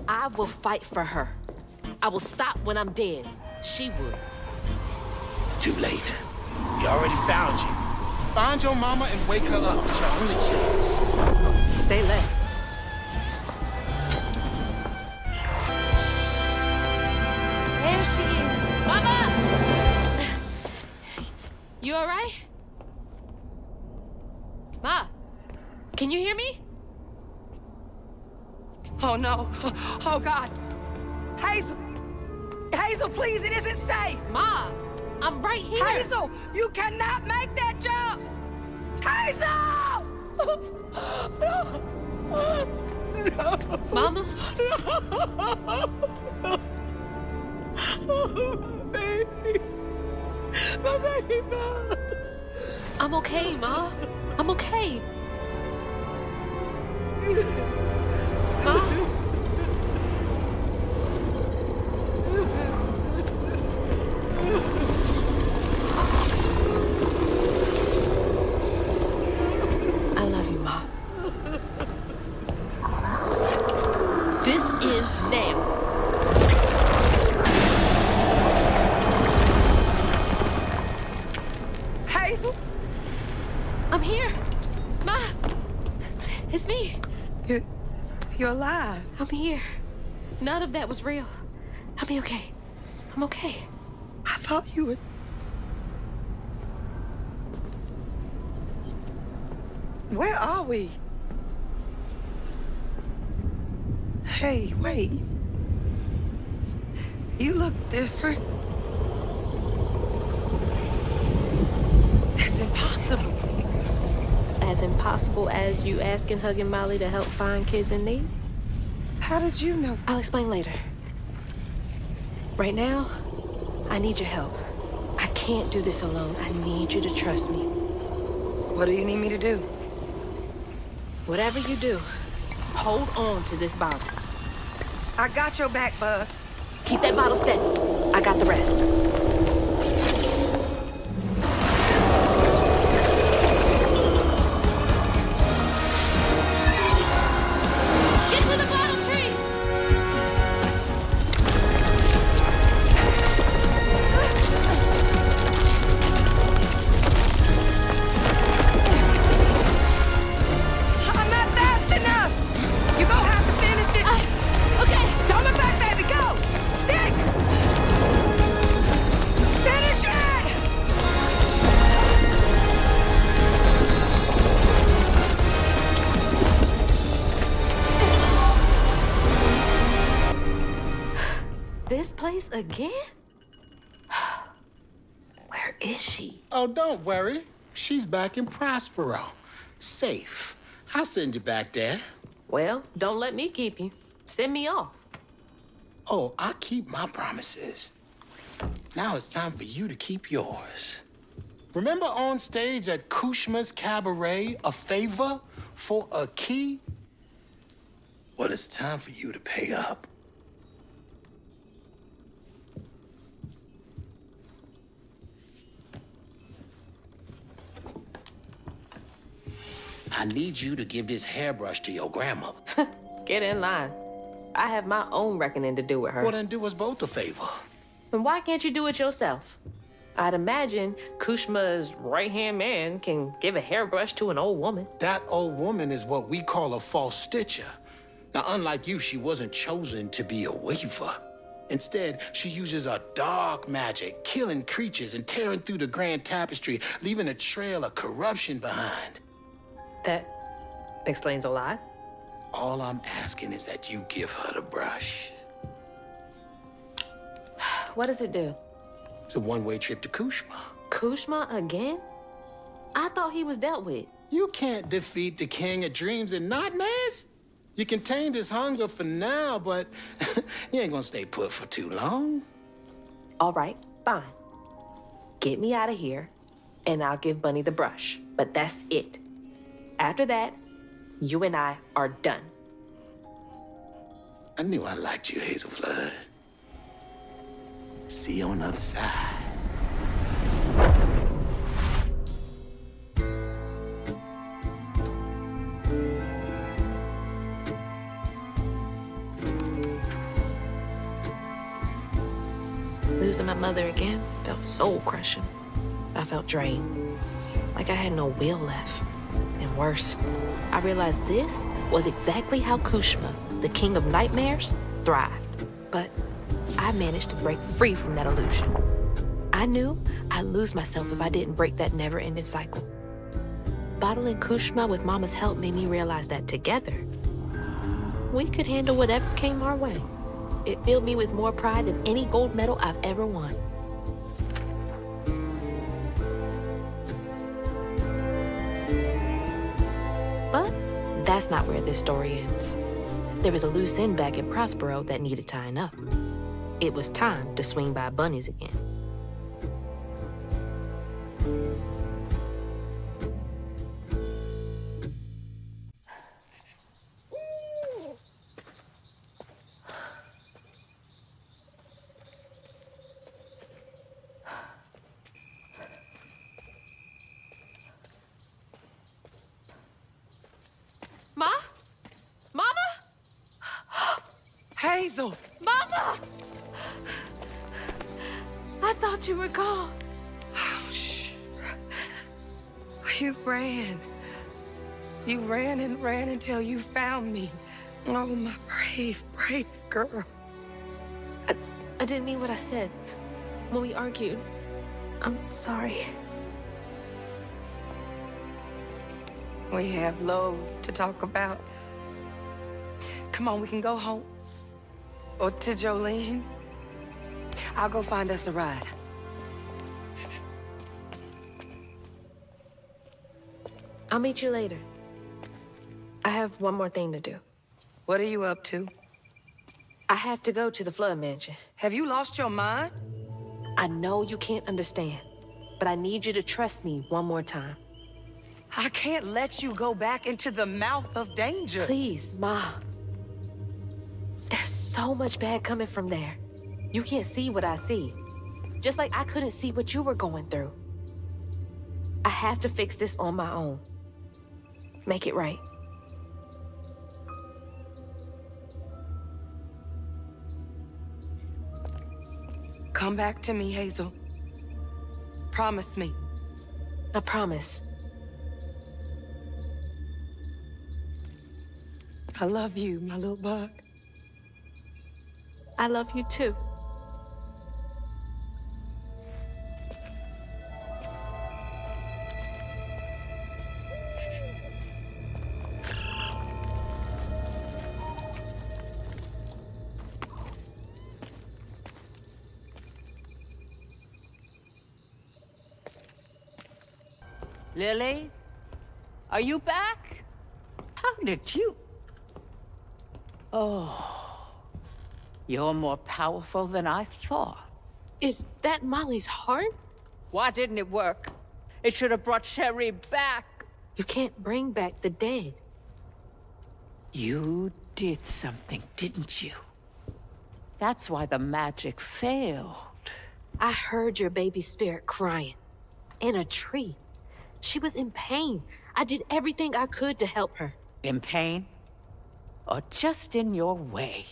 I will fight for her. I will stop when I'm dead. She would. It's too late. We already found you. Find your mama and wake her up. It's your only chance. Say less. There she is. Mama! You all right? Ma, can you hear me? Oh, no. Oh, God. Hazel! Hazel, please, it isn't safe! Ma, I'm right here. Hazel, you cannot make that jump! Hazel! Mama? Oh, baby. My baby. I'm okay, Ma. I'm okay. Ma? I love you, Ma. This ends now. Hazel? I'm here. Ma! It's me. You're alive. I'm here. None of that was real. I'll be okay. I'm okay. I thought you would... Where are we? Hey, wait. You look different. That's impossible. As impossible as you asking Hugging Molly to help find kids in need? How did you know? I'll explain later. Right now, I need your help. I can't do this alone. I need you to trust me. What do you need me to do? Whatever you do, hold on to this bottle. I got your back, bud. Keep that bottle steady. I got the rest. Okay, don't look back, baby, go! Stick! This place again? Where is she? Oh, don't worry. She's back in Prospero. Safe. I'll send you back there. Well, don't let me keep you. Send me off. Oh, I keep my promises. Now it's time for you to keep yours. Remember on stage at Kushma's Cabaret, a favor for a key? Well, it's time for you to pay up. I need you to give this hairbrush to your grandmother. Get in line. I have my own reckoning to do with her. Well, then do us both a favor. And why can't you do it yourself? I'd imagine Kushma's right-hand man can give a hairbrush to an old woman. That old woman is what we call a false stitcher. Now, unlike you, she wasn't chosen to be a weaver. Instead, she uses a dark magic, killing creatures and tearing through the grand tapestry, leaving a trail of corruption behind. That explains a lot. All I'm asking is that you give her the brush. What does it do? It's a one-way trip to Kushma. Kushma again? I thought he was dealt with. You can't defeat the king of dreams and nightmares. You contained his hunger for now, but you ain't gonna stay put for too long. All right, fine. Get me out of here, and I'll give Bunny the brush. But that's it. After that, you and I are done. I knew I liked you, Hazel Flood. See you on the other side. Losing my mother again felt soul-crushing. I felt drained, like I had no will left. And worse, I realized this was exactly how Kushma, the king of nightmares, thrived. But I managed to break free from that illusion. I knew I'd lose myself if I didn't break that never-ending cycle. Bottling Kushma with Mama's help made me realize that together, we could handle whatever came our way. It filled me with more pride than any gold medal I've ever won. But that's not where this story ends. There was a loose end back in Prospero that needed tying up. It was time to swing by Bunny's again. Ma? Mama? Hazel! Mama! I thought you were gone. Oh, shh. You ran. You ran and ran until you found me. Oh, my brave, brave girl. I didn't mean what I said when we argued. I'm sorry. We have loads to talk about. Come on, we can go home. Or to Jolene's. I'll go find us a ride. I'll meet you later. I have one more thing to do. What are you up to? I have to go to the Flood Mansion. Have you lost your mind? I know you can't understand, but I need you to trust me one more time. I can't let you go back into the mouth of danger. Please, Ma. There's so much bad coming from there. You can't see what I see. Just like I couldn't see what you were going through. I have to fix this on my own. Make it right. Come back to me, Hazel. Promise me. I promise. I love you, my little bug. I love you too. Lily? Are you back? How did you... Oh, you're more powerful than I thought. Is that Molly's heart? Why didn't it work? It should have brought Sherry back. You can't bring back the dead. You did something, didn't you? That's why the magic failed. I heard your baby spirit crying. In a tree. She was in pain. I did everything I could to help her. In pain? Or just in your way?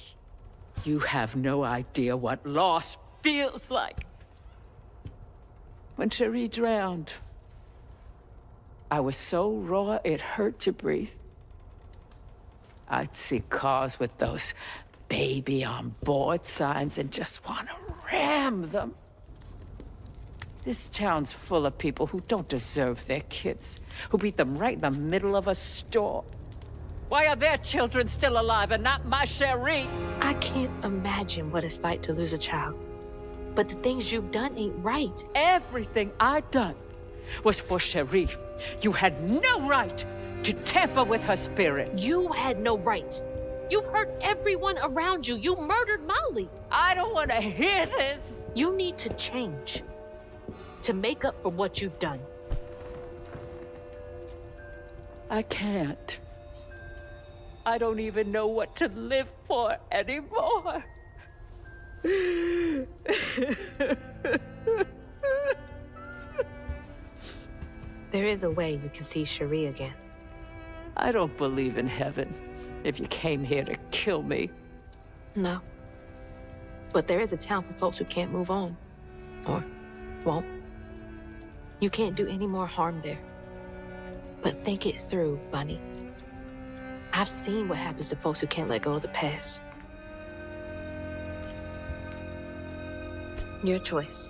You have no idea what loss feels like. When Cherie drowned, I was so raw it hurt to breathe. I'd see cars with those baby on board signs and just want to ram them. This town's full of people who don't deserve their kids, who beat them right in the middle of a store. Why are their children still alive and not my Cherie? I can't imagine what it's like to lose a child. But the things you've done ain't right. Everything I done was for Cherie. You had no right to tamper with her spirit. You had no right. You've hurt everyone around you. You murdered Molly. I don't want to hear this. You need to change. To make up for what you've done. I can't. I don't even know what to live for anymore. There is a way you can see Cherie again. I don't believe in heaven if you came here to kill me. No. But there is a town for folks who can't move on. Or won't. You can't do any more harm there. But think it through, Bunny. I've seen what happens to folks who can't let go of the past. Your choice.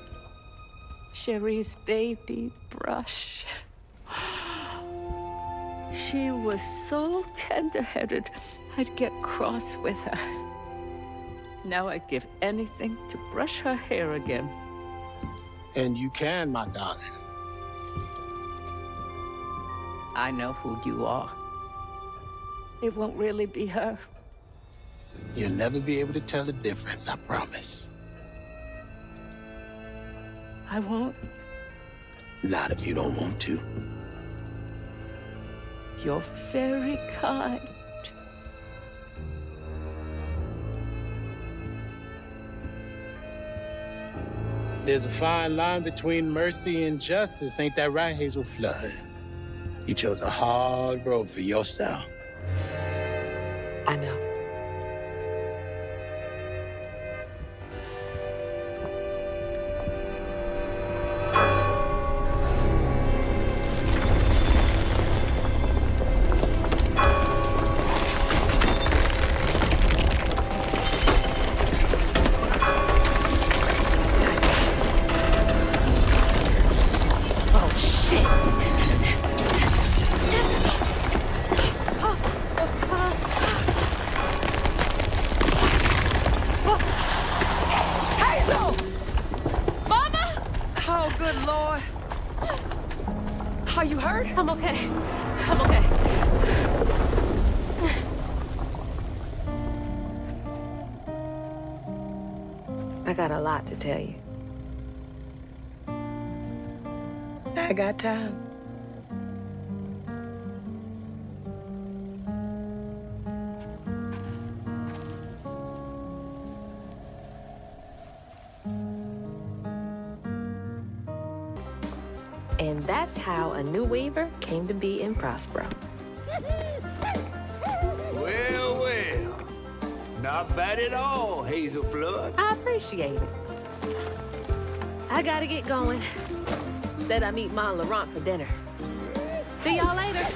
Cherie's baby brush. She was so tender-headed, I'd get cross with her. Now I'd give anything to brush her hair again. And you can, my darling. I know who you are. It won't really be her. You'll never be able to tell the difference, I promise. I won't. Not if you don't want to. You're very kind. There's a fine line between mercy and justice, ain't that right, Hazel Flood? You chose a hard road for yourself. I know. Are you hurt? I'm okay. I'm okay. I got a lot to tell you. I got time. And that's how a new weaver came to be in Prospero. Well, well. Not bad at all, Hazel Flood. I appreciate it. I gotta get going. Instead, I meet Ma and Laurent for dinner. See y'all later.